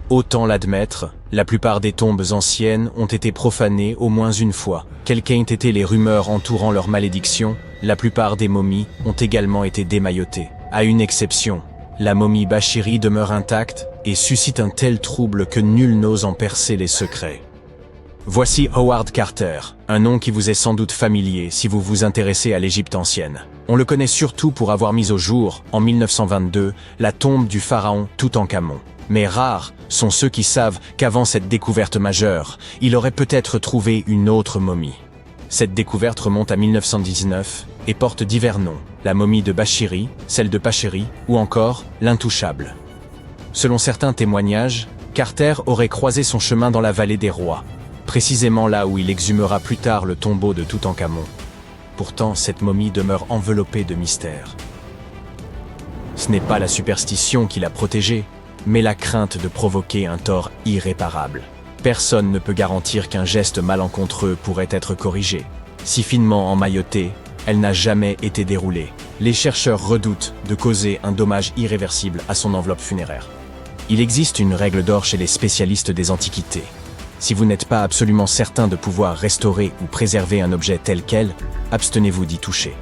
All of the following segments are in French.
Autant l'admettre, la plupart des tombes anciennes ont été profanées au moins une fois. Quelles qu'aient été les rumeurs entourant leur malédiction, la plupart des momies ont également été démaillotées. À une exception, la momie Bashiri demeure intacte et suscite un tel trouble que nul n'ose en percer les secrets. Voici Howard Carter, un nom qui vous est sans doute familier si vous vous intéressez à l'Égypte ancienne. On le connaît surtout pour avoir mis au jour, en 1922, la tombe du pharaon Toutankhamon. Mais rares sont ceux qui savent qu'avant cette découverte majeure, il aurait peut-être trouvé une autre momie. Cette découverte remonte à 1919 et porte divers noms, la momie de Bashiri, celle de Pachéry ou encore l'Intouchable. Selon certains témoignages, Carter aurait croisé son chemin dans la vallée des rois, précisément là où il exhumera plus tard le tombeau de Toutankhamon. Pourtant, cette momie demeure enveloppée de mystères. Ce n'est pas la superstition qui l'a protégée, mais la crainte de provoquer un tort irréparable. Personne ne peut garantir qu'un geste malencontreux pourrait être corrigé. Si finement emmaillotée, elle n'a jamais été déroulée. Les chercheurs redoutent de causer un dommage irréversible à son enveloppe funéraire. Il existe une règle d'or chez les spécialistes des antiquités. Si vous n'êtes pas absolument certain de pouvoir restaurer ou préserver un objet tel quel, abstenez-vous d'y toucher.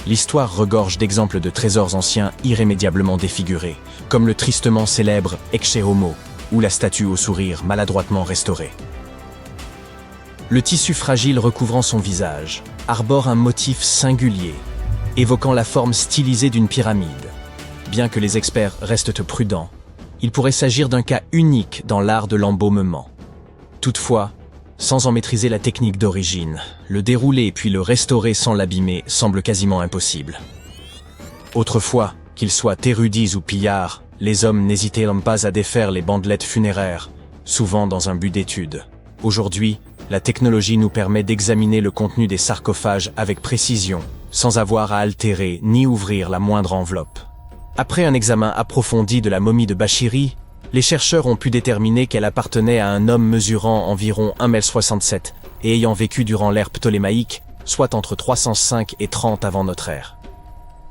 L'histoire regorge d'exemples de trésors anciens irrémédiablement défigurés, comme le tristement célèbre Ecce Homo, ou la statue au sourire maladroitement restaurée. Le tissu fragile recouvrant son visage arbore un motif singulier, évoquant la forme stylisée d'une pyramide. Bien que les experts restent prudents, il pourrait s'agir d'un cas unique dans l'art de l'embaumement. Toutefois, sans en maîtriser la technique d'origine, le dérouler puis le restaurer sans l'abîmer semble quasiment impossible. Autrefois, qu'ils soient érudits ou pillards, les hommes n'hésitaient pas à défaire les bandelettes funéraires, souvent dans un but d'étude. Aujourd'hui, la technologie nous permet d'examiner le contenu des sarcophages avec précision, sans avoir à altérer ni ouvrir la moindre enveloppe. Après un examen approfondi de la momie de Bashiri, les chercheurs ont pu déterminer qu'elle appartenait à un homme mesurant environ 1,67 m et ayant vécu durant l'ère ptolémaïque, soit entre 305 et 30 avant notre ère.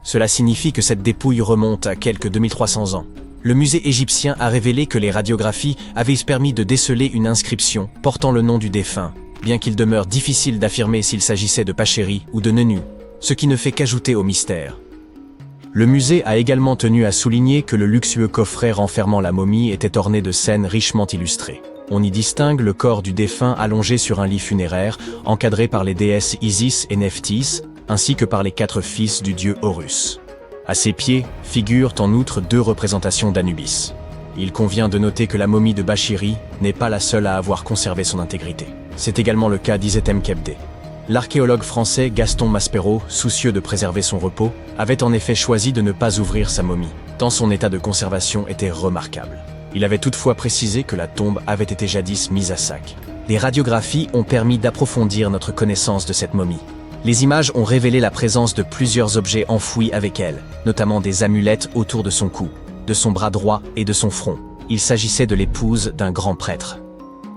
Cela signifie que cette dépouille remonte à quelques 2300 ans. Le musée égyptien a révélé que les radiographies avaient permis de déceler une inscription portant le nom du défunt, bien qu'il demeure difficile d'affirmer s'il s'agissait de Pachéry ou de Nenu, ce qui ne fait qu'ajouter au mystère. Le musée a également tenu à souligner que le luxueux coffret renfermant la momie était orné de scènes richement illustrées. On y distingue le corps du défunt allongé sur un lit funéraire, encadré par les déesses Isis et Nephthys, ainsi que par les 4 fils du dieu Horus. À ses pieds figurent en outre 2 représentations d'Anubis. Il convient de noter que la momie de Bashiri n'est pas la seule à avoir conservé son intégrité. C'est également le cas d'Isetem-Kebde. L'archéologue français Gaston Maspero, soucieux de préserver son repos, avait en effet choisi de ne pas ouvrir sa momie, tant son état de conservation était remarquable. Il avait toutefois précisé que la tombe avait été jadis mise à sac. Les radiographies ont permis d'approfondir notre connaissance de cette momie. Les images ont révélé la présence de plusieurs objets enfouis avec elle, notamment des amulettes autour de son cou, de son bras droit et de son front. Il s'agissait de l'épouse d'un grand prêtre.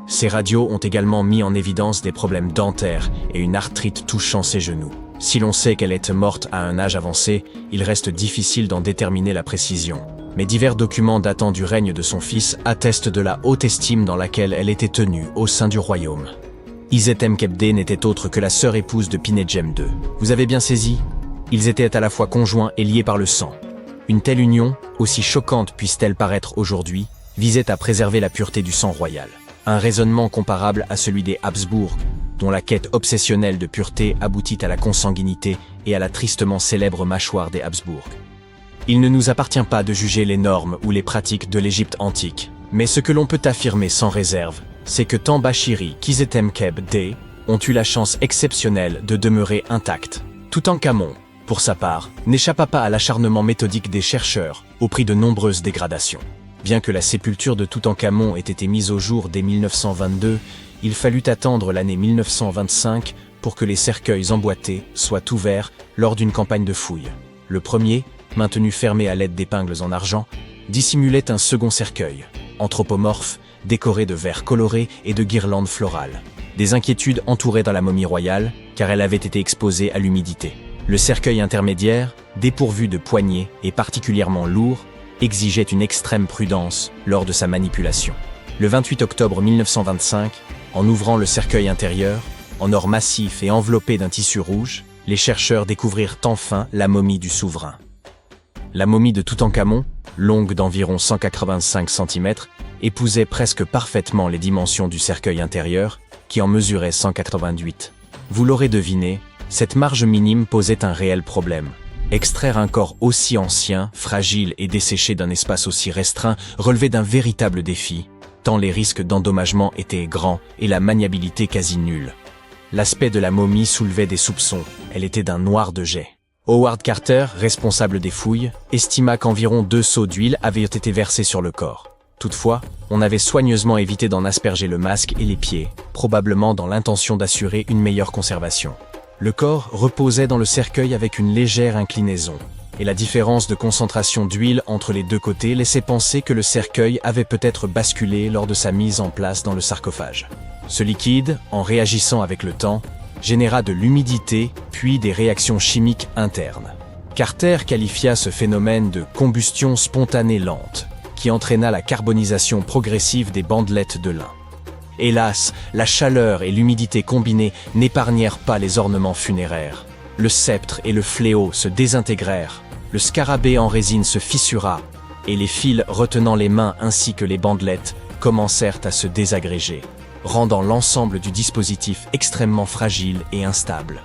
Ces radios ont également mis en évidence des problèmes dentaires et une arthrite touchant ses genoux. Si l'on sait qu'elle est morte à un âge avancé, il reste difficile d'en déterminer la précision. Mais divers documents datant du règne de son fils attestent de la haute estime dans laquelle elle était tenue au sein du royaume. Isetem-Kebde n'était autre que la sœur épouse de Pinet-Jem II. Vous avez bien saisi? Ils étaient à la fois conjoints et liés par le sang. Une telle union, aussi choquante puisse-t-elle paraître aujourd'hui, visait à préserver la pureté du sang royal. Un raisonnement comparable à celui des Habsbourg, dont la quête obsessionnelle de pureté aboutit à la consanguinité et à la tristement célèbre mâchoire des Habsbourg. Il ne nous appartient pas de juger les normes ou les pratiques de l'Égypte antique, mais ce que l'on peut affirmer sans réserve, c'est que tant Bashiri qu'Isetem-Kebde ont eu la chance exceptionnelle de demeurer intacts. Toutankhamon, pour sa part, n'échappa pas à l'acharnement méthodique des chercheurs, au prix de nombreuses dégradations. Bien que la sépulture de Toutankhamon ait été mise au jour dès 1922, il fallut attendre l'année 1925 pour que les cercueils emboîtés soient ouverts lors d'une campagne de fouilles. Le premier, maintenu fermé à l'aide d'épingles en argent, dissimulait un second cercueil, anthropomorphe, décoré de verres colorés et de guirlandes florales. Des inquiétudes entouraient dans la momie royale, car elle avait été exposée à l'humidité. Le cercueil intermédiaire, dépourvu de poignée et particulièrement lourd, exigeait une extrême prudence lors de sa manipulation. Le 28 octobre 1925, en ouvrant le cercueil intérieur, en or massif et enveloppé d'un tissu rouge, les chercheurs découvrirent enfin la momie du souverain. La momie de Toutankhamon, longue d'environ 185 cm, épousait presque parfaitement les dimensions du cercueil intérieur, qui en mesurait 188. Vous l'aurez deviné, cette marge minime posait un réel problème. Extraire un corps aussi ancien, fragile et desséché d'un espace aussi restreint relevait d'un véritable défi, tant les risques d'endommagement étaient grands et la maniabilité quasi nulle. L'aspect de la momie soulevait des soupçons, elle était d'un noir de jais. Howard Carter, responsable des fouilles, estima qu'environ 2 seaux d'huile avaient été versés sur le corps. Toutefois, on avait soigneusement évité d'en asperger le masque et les pieds, probablement dans l'intention d'assurer une meilleure conservation. Le corps reposait dans le cercueil avec une légère inclinaison, et la différence de concentration d'huile entre les deux côtés laissait penser que le cercueil avait peut-être basculé lors de sa mise en place dans le sarcophage. Ce liquide, en réagissant avec le temps, généra de l'humidité puis des réactions chimiques internes. Carter qualifia ce phénomène de combustion spontanée lente, qui entraîna la carbonisation progressive des bandelettes de lin. Hélas, la chaleur et l'humidité combinées n'épargnèrent pas les ornements funéraires. Le sceptre et le fléau se désintégrèrent, le scarabée en résine se fissura, et les fils retenant les mains ainsi que les bandelettes commencèrent à se désagréger, rendant l'ensemble du dispositif extrêmement fragile et instable.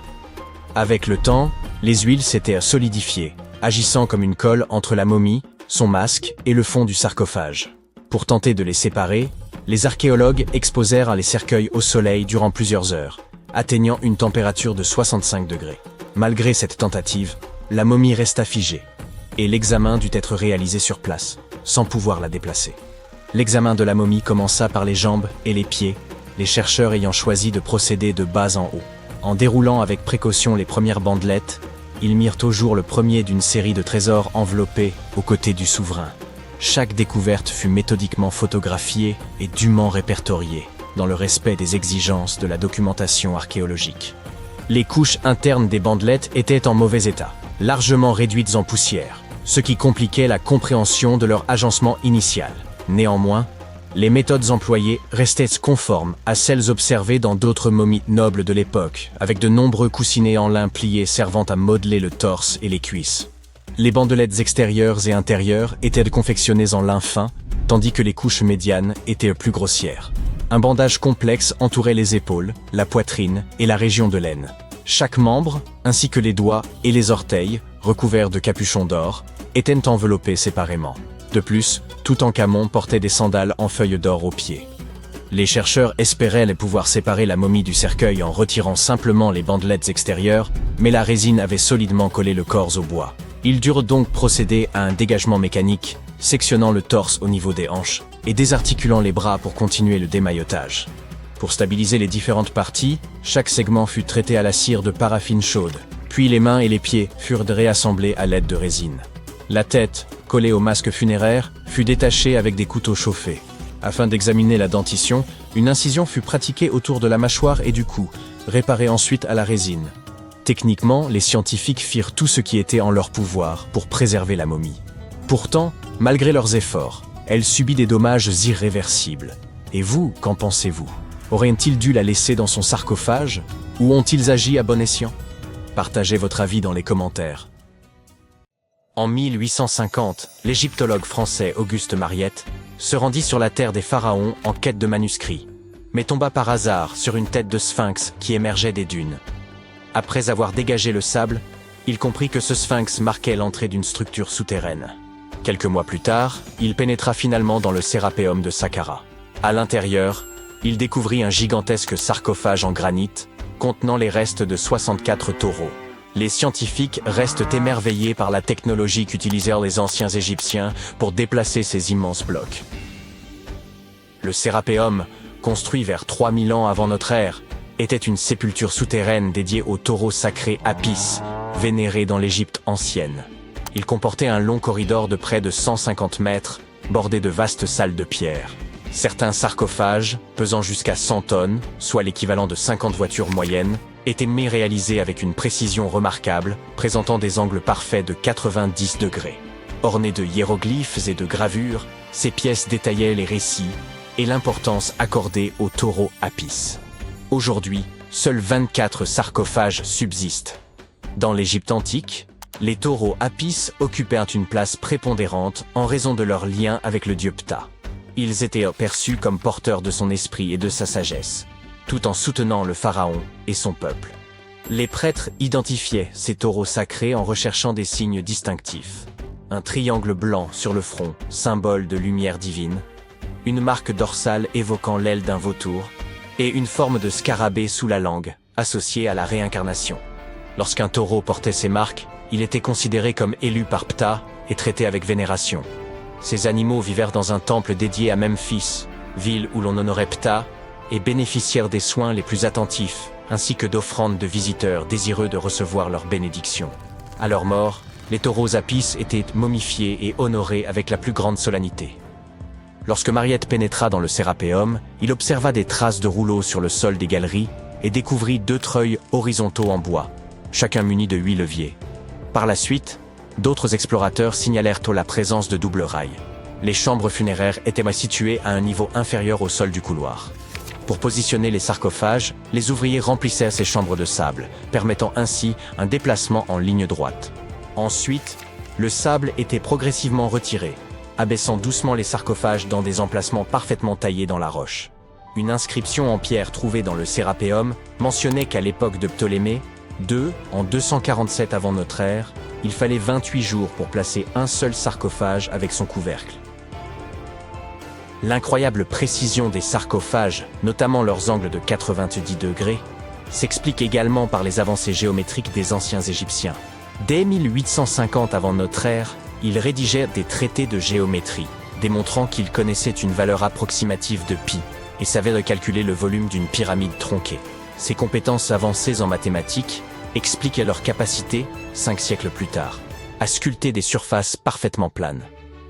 Avec le temps, les huiles s'étaient solidifiées, agissant comme une colle entre la momie, son masque et le fond du sarcophage. Pour tenter de les séparer, les archéologues exposèrent les cercueils au soleil durant plusieurs heures, atteignant une température de 65 degrés. Malgré cette tentative, la momie resta figée, et l'examen dut être réalisé sur place, sans pouvoir la déplacer. L'examen de la momie commença par les jambes et les pieds, les chercheurs ayant choisi de procéder de bas en haut. En déroulant avec précaution les premières bandelettes, ils mirent au jour le premier d'une série de trésors enveloppés aux côtés du souverain. Chaque découverte fut méthodiquement photographiée et dûment répertoriée, dans le respect des exigences de la documentation archéologique. Les couches internes des bandelettes étaient en mauvais état, largement réduites en poussière, ce qui compliquait la compréhension de leur agencement initial. Néanmoins, les méthodes employées restaient conformes à celles observées dans d'autres momies nobles de l'époque, avec de nombreux coussinets en lin pliés servant à modeler le torse et les cuisses. Les bandelettes extérieures et intérieures étaient confectionnées en lin fin, tandis que les couches médianes étaient plus grossières. Un bandage complexe entourait les épaules, la poitrine et la région de l'aine. Chaque membre, ainsi que les doigts et les orteils, recouverts de capuchons d'or, étaient enveloppés séparément. De plus, Toutankhamon portait des sandales en feuilles d'or aux pieds. Les chercheurs espéraient pouvoir séparer la momie du cercueil en retirant simplement les bandelettes extérieures, mais la résine avait solidement collé le corps au bois. Ils durent donc procéder à un dégagement mécanique, sectionnant le torse au niveau des hanches et désarticulant les bras pour continuer le démaillotage. Pour stabiliser les différentes parties, chaque segment fut traité à la cire de paraffine chaude, puis les mains et les pieds furent réassemblés à l'aide de résine. La tête, collée au masque funéraire, fut détachée avec des couteaux chauffés. Afin d'examiner la dentition, une incision fut pratiquée autour de la mâchoire et du cou, réparée ensuite à la résine. Techniquement, les scientifiques firent tout ce qui était en leur pouvoir pour préserver la momie. Pourtant, malgré leurs efforts, elle subit des dommages irréversibles. Et vous, qu'en pensez-vous? Auraient-ils dû la laisser dans son sarcophage ou ont-ils agi à bon escient? Partagez votre avis dans les commentaires. En 1850, l'égyptologue français Auguste Mariette se rendit sur la terre des pharaons en quête de manuscrits, mais tomba par hasard sur une tête de sphinx qui émergeait des dunes. Après avoir dégagé le sable, il comprit que ce sphinx marquait l'entrée d'une structure souterraine. Quelques mois plus tard, il pénétra finalement dans le Sérapéum de Saqqara. À l'intérieur, il découvrit un gigantesque sarcophage en granit contenant les restes de 64 taureaux. Les scientifiques restent émerveillés par la technologie qu'utilisèrent les anciens Égyptiens pour déplacer ces immenses blocs. Le Sérapéum, construit vers 3000 ans avant notre ère, était une sépulture souterraine dédiée au taureau sacré Apis, vénéré dans l'Égypte ancienne. Il comportait un long corridor de près de 150 mètres, bordé de vastes salles de pierre. Certains sarcophages, pesant jusqu'à 100 tonnes, soit l'équivalent de 50 voitures moyennes, étaient réalisés avec une précision remarquable, présentant des angles parfaits de 90 degrés. Ornées de hiéroglyphes et de gravures, ces pièces détaillaient les récits et l'importance accordée au taureau Apis. Aujourd'hui, seuls 24 sarcophages subsistent. Dans l'Égypte antique, les taureaux Apis occupaient une place prépondérante en raison de leur lien avec le dieu Ptah. Ils étaient perçus comme porteurs de son esprit et de sa sagesse, tout en soutenant le pharaon et son peuple. Les prêtres identifiaient ces taureaux sacrés en recherchant des signes distinctifs. Un triangle blanc sur le front, symbole de lumière divine, une marque dorsale évoquant l'aile d'un vautour, et une forme de scarabée sous la langue, associée à la réincarnation. Lorsqu'un taureau portait ces marques, il était considéré comme élu par Ptah et traité avec vénération. Ces animaux vivèrent dans un temple dédié à Memphis, ville où l'on honorait Ptah, et bénéficièrent des soins les plus attentifs, ainsi que d'offrandes de visiteurs désireux de recevoir leur bénédiction. À leur mort, les taureaux Apis étaient momifiés et honorés avec la plus grande solennité. Lorsque Mariette pénétra dans le Sérapéum, il observa des traces de rouleaux sur le sol des galeries et découvrit 2 treuils horizontaux en bois, chacun muni de 8 leviers. Par la suite, d'autres explorateurs signalèrent la présence de doubles rails. Les chambres funéraires étaient situées à un niveau inférieur au sol du couloir. Pour positionner les sarcophages, les ouvriers remplissaient ces chambres de sable, permettant ainsi un déplacement en ligne droite. Ensuite, le sable était progressivement retiré, abaissant doucement les sarcophages dans des emplacements parfaitement taillés dans la roche. Une inscription en pierre trouvée dans le Sérapéum mentionnait qu'à l'époque de Ptolémée II, en 247 avant notre ère, il fallait 28 jours pour placer un seul sarcophage avec son couvercle. L'incroyable précision des sarcophages, notamment leurs angles de 90 degrés, s'explique également par les avancées géométriques des anciens Égyptiens. Dès 1850 avant notre ère, ils rédigèrent des traités de géométrie, démontrant qu'ils connaissaient une valeur approximative de pi et savaient calculer le volume d'une pyramide tronquée. Ces compétences avancées en mathématiques expliquent leur capacité, 5 siècles plus tard, à sculpter des surfaces parfaitement planes.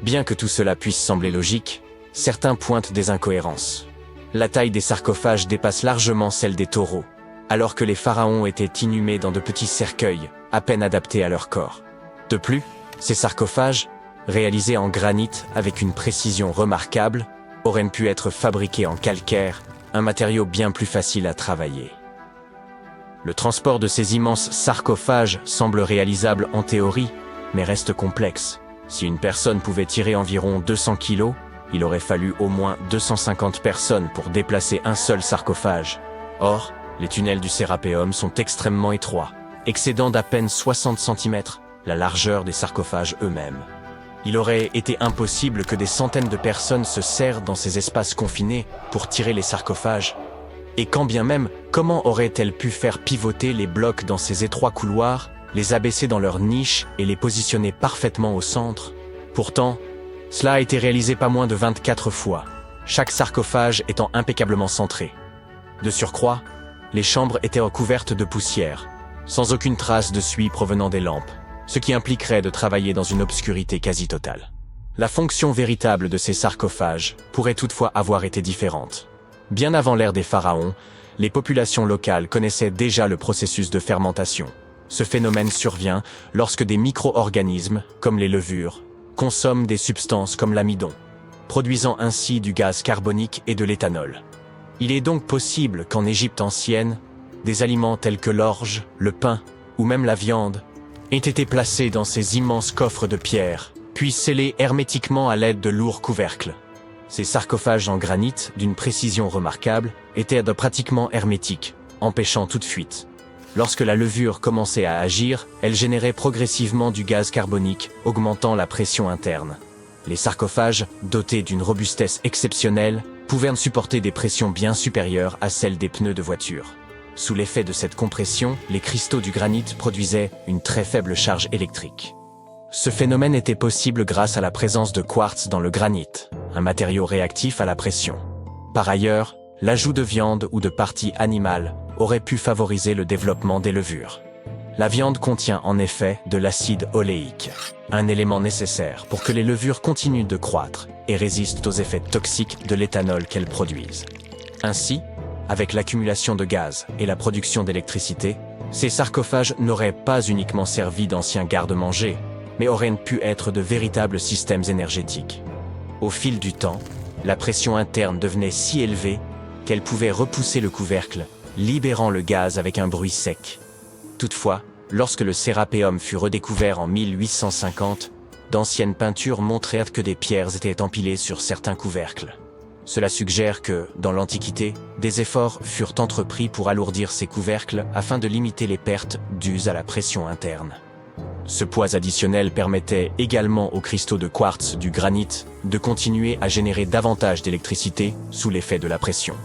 Bien que tout cela puisse sembler logique, certains pointent des incohérences. La taille des sarcophages dépasse largement celle des taureaux, alors que les pharaons étaient inhumés dans de petits cercueils, à peine adaptés à leur corps. De plus, ces sarcophages, réalisés en granit avec une précision remarquable, auraient pu être fabriqués en calcaire, un matériau bien plus facile à travailler. Le transport de ces immenses sarcophages semble réalisable en théorie, mais reste complexe. Si une personne pouvait tirer environ 200 kilos, il aurait fallu au moins 250 personnes pour déplacer un seul sarcophage. Or, les tunnels du Sérapéum sont extrêmement étroits, excédant d'à peine 60 cm la largeur des sarcophages eux-mêmes. Il aurait été impossible que des centaines de personnes se serrent dans ces espaces confinés pour tirer les sarcophages. Et quand bien même, comment auraient-elles pu faire pivoter les blocs dans ces étroits couloirs, les abaisser dans leurs niches et les positionner parfaitement au centre? Pourtant, cela a été réalisé pas moins de 24 fois, chaque sarcophage étant impeccablement centré. De surcroît, les chambres étaient recouvertes de poussière, sans aucune trace de suie provenant des lampes, ce qui impliquerait de travailler dans une obscurité quasi totale. La fonction véritable de ces sarcophages pourrait toutefois avoir été différente. Bien avant l'ère des pharaons, les populations locales connaissaient déjà le processus de fermentation. Ce phénomène survient lorsque des micro-organismes, comme les levures, consomment des substances comme l'amidon, produisant ainsi du gaz carbonique et de l'éthanol. Il est donc possible qu'en Égypte ancienne, des aliments tels que l'orge, le pain ou même la viande aient été placés dans ces immenses coffres de pierre, puis scellés hermétiquement à l'aide de lourds couvercles. Ces sarcophages en granit, d'une précision remarquable, étaient pratiquement hermétiques, empêchant toute fuite. Lorsque la levure commençait à agir, elle générait progressivement du gaz carbonique, augmentant la pression interne. Les sarcophages, dotés d'une robustesse exceptionnelle, pouvaient supporter des pressions bien supérieures à celles des pneus de voiture. Sous l'effet de cette compression, les cristaux du granit produisaient une très faible charge électrique. Ce phénomène était possible grâce à la présence de quartz dans le granit, un matériau réactif à la pression. Par ailleurs, l'ajout de viande ou de parties animales aurait pu favoriser le développement des levures. La viande contient en effet de l'acide oléique, un élément nécessaire pour que les levures continuent de croître et résistent aux effets toxiques de l'éthanol qu'elles produisent. Ainsi, avec l'accumulation de gaz et la production d'électricité, ces sarcophages n'auraient pas uniquement servi d'anciens garde-manger, mais auraient pu être de véritables systèmes énergétiques. Au fil du temps, la pression interne devenait si élevée qu'elle pouvait repousser le couvercle, libérant le gaz avec un bruit sec. Toutefois, lorsque le Sérapéum fut redécouvert en 1850, d'anciennes peintures montrèrent que des pierres étaient empilées sur certains couvercles. Cela suggère que, dans l'Antiquité, des efforts furent entrepris pour alourdir ces couvercles afin de limiter les pertes dues à la pression interne. Ce poids additionnel permettait également aux cristaux de quartz du granit de continuer à générer davantage d'électricité sous l'effet de la pression.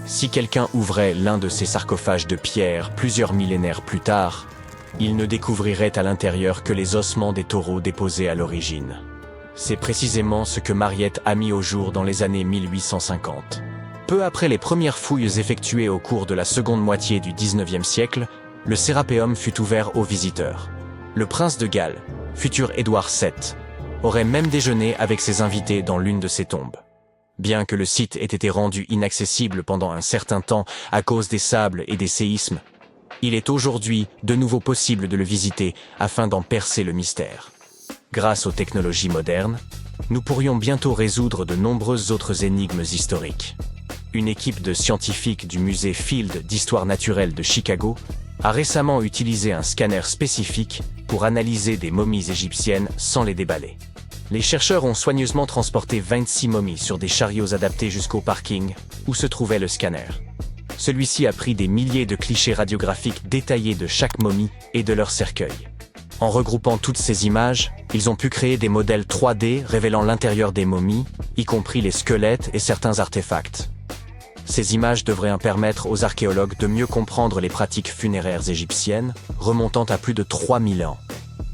Si quelqu'un ouvrait l'un de ces sarcophages de pierre plusieurs millénaires plus tard, il ne découvrirait à l'intérieur que les ossements des taureaux déposés à l'origine. C'est précisément ce que Mariette a mis au jour dans les années 1850. Peu après les premières fouilles effectuées au cours de la seconde moitié du XIXe siècle, le Sérapéum fut ouvert aux visiteurs. Le prince de Galles, futur Édouard VII, aurait même déjeuné avec ses invités dans l'une de ses tombes. Bien que le site ait été rendu inaccessible pendant un certain temps à cause des sables et des séismes, il est aujourd'hui de nouveau possible de le visiter afin d'en percer le mystère. Grâce aux technologies modernes, nous pourrions bientôt résoudre de nombreuses autres énigmes historiques. Une équipe de scientifiques du musée Field d'histoire naturelle de Chicago a récemment utilisé un scanner spécifique pour analyser des momies égyptiennes sans les déballer. Les chercheurs ont soigneusement transporté 26 momies sur des chariots adaptés jusqu'au parking où se trouvait le scanner. Celui-ci a pris des milliers de clichés radiographiques détaillés de chaque momie et de leur cercueil. En regroupant toutes ces images, ils ont pu créer des modèles 3D révélant l'intérieur des momies, y compris les squelettes et certains artefacts. Ces images devraient permettre aux archéologues de mieux comprendre les pratiques funéraires égyptiennes, remontant à plus de 3000 ans.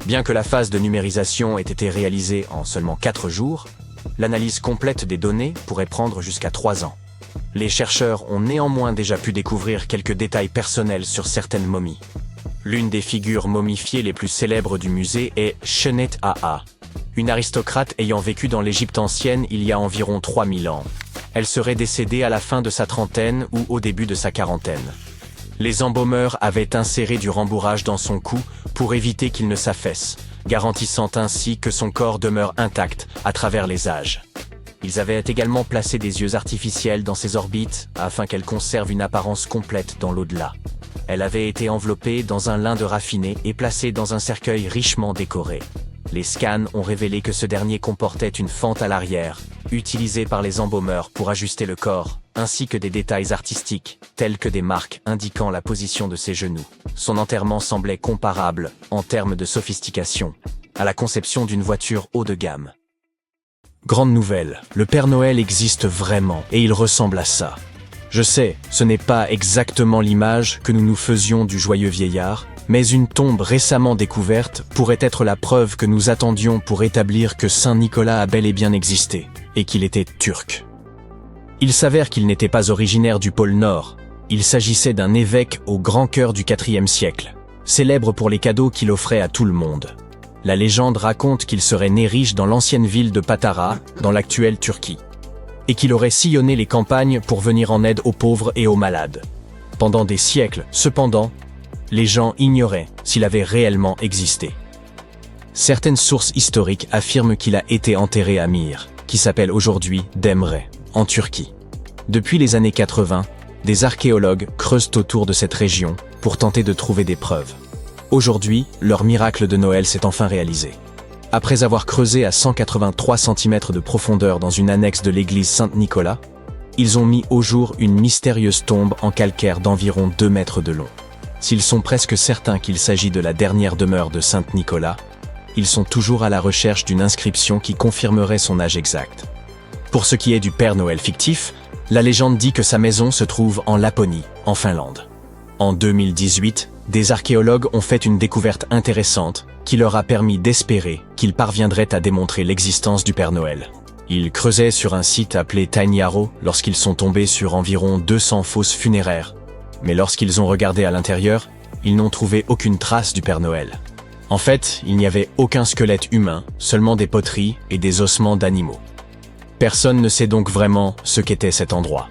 Bien que la phase de numérisation ait été réalisée en seulement 4 jours, l'analyse complète des données pourrait prendre jusqu'à 3 ans. Les chercheurs ont néanmoins déjà pu découvrir quelques détails personnels sur certaines momies. L'une des figures momifiées les plus célèbres du musée est Shennet Aa, une aristocrate ayant vécu dans l'Égypte ancienne il y a environ 3000 ans. Elle serait décédée à la fin de sa trentaine ou au début de sa quarantaine. Les embaumeurs avaient inséré du rembourrage dans son cou pour éviter qu'il ne s'affaisse, garantissant ainsi que son corps demeure intact à travers les âges. Ils avaient également placé des yeux artificiels dans ses orbites afin qu'elle conserve une apparence complète dans l'au-delà. Elle avait été enveloppée dans un lin de raffiné et placée dans un cercueil richement décoré. Les scans ont révélé que ce dernier comportait une fente à l'arrière, utilisée par les embaumeurs pour ajuster le corps, ainsi que des détails artistiques, tels que des marques indiquant la position de ses genoux. Son enterrement semblait comparable, en termes de sophistication, à la conception d'une voiture haut de gamme. Grande nouvelle, le Père Noël existe vraiment, et il ressemble à ça. Je sais, ce n'est pas exactement l'image que nous nous faisions du joyeux vieillard, mais une tombe récemment découverte pourrait être la preuve que nous attendions pour établir que Saint Nicolas a bel et bien existé, et qu'il était turc. Il s'avère qu'il n'était pas originaire du pôle Nord, il s'agissait d'un évêque au grand cœur du IVe siècle, célèbre pour les cadeaux qu'il offrait à tout le monde. La légende raconte qu'il serait né riche dans l'ancienne ville de Patara, dans l'actuelle Turquie, et qu'il aurait sillonné les campagnes pour venir en aide aux pauvres et aux malades. Pendant des siècles, cependant, les gens ignoraient s'il avait réellement existé. Certaines sources historiques affirment qu'il a été enterré à Mir, qui s'appelle aujourd'hui Demre, en Turquie. Depuis les années 80, des archéologues creusent autour de cette région pour tenter de trouver des preuves. Aujourd'hui, leur miracle de Noël s'est enfin réalisé. Après avoir creusé à 183 cm de profondeur dans une annexe de l'église Saint-Nicolas, ils ont mis au jour une mystérieuse tombe en calcaire d'environ 2 mètres de long. S'ils sont presque certains qu'il s'agit de la dernière demeure de Saint-Nicolas, ils sont toujours à la recherche d'une inscription qui confirmerait son âge exact. Pour ce qui est du Père Noël fictif, la légende dit que sa maison se trouve en Laponie, en Finlande. En 2018, des archéologues ont fait une découverte intéressante qui leur a permis d'espérer qu'ils parviendraient à démontrer l'existence du Père Noël. Ils creusaient sur un site appelé Tiny Arrow lorsqu'ils sont tombés sur environ 200 fosses funéraires. Mais lorsqu'ils ont regardé à l'intérieur, ils n'ont trouvé aucune trace du Père Noël. En fait, il n'y avait aucun squelette humain, seulement des poteries et des ossements d'animaux. Personne ne sait donc vraiment ce qu'était cet endroit.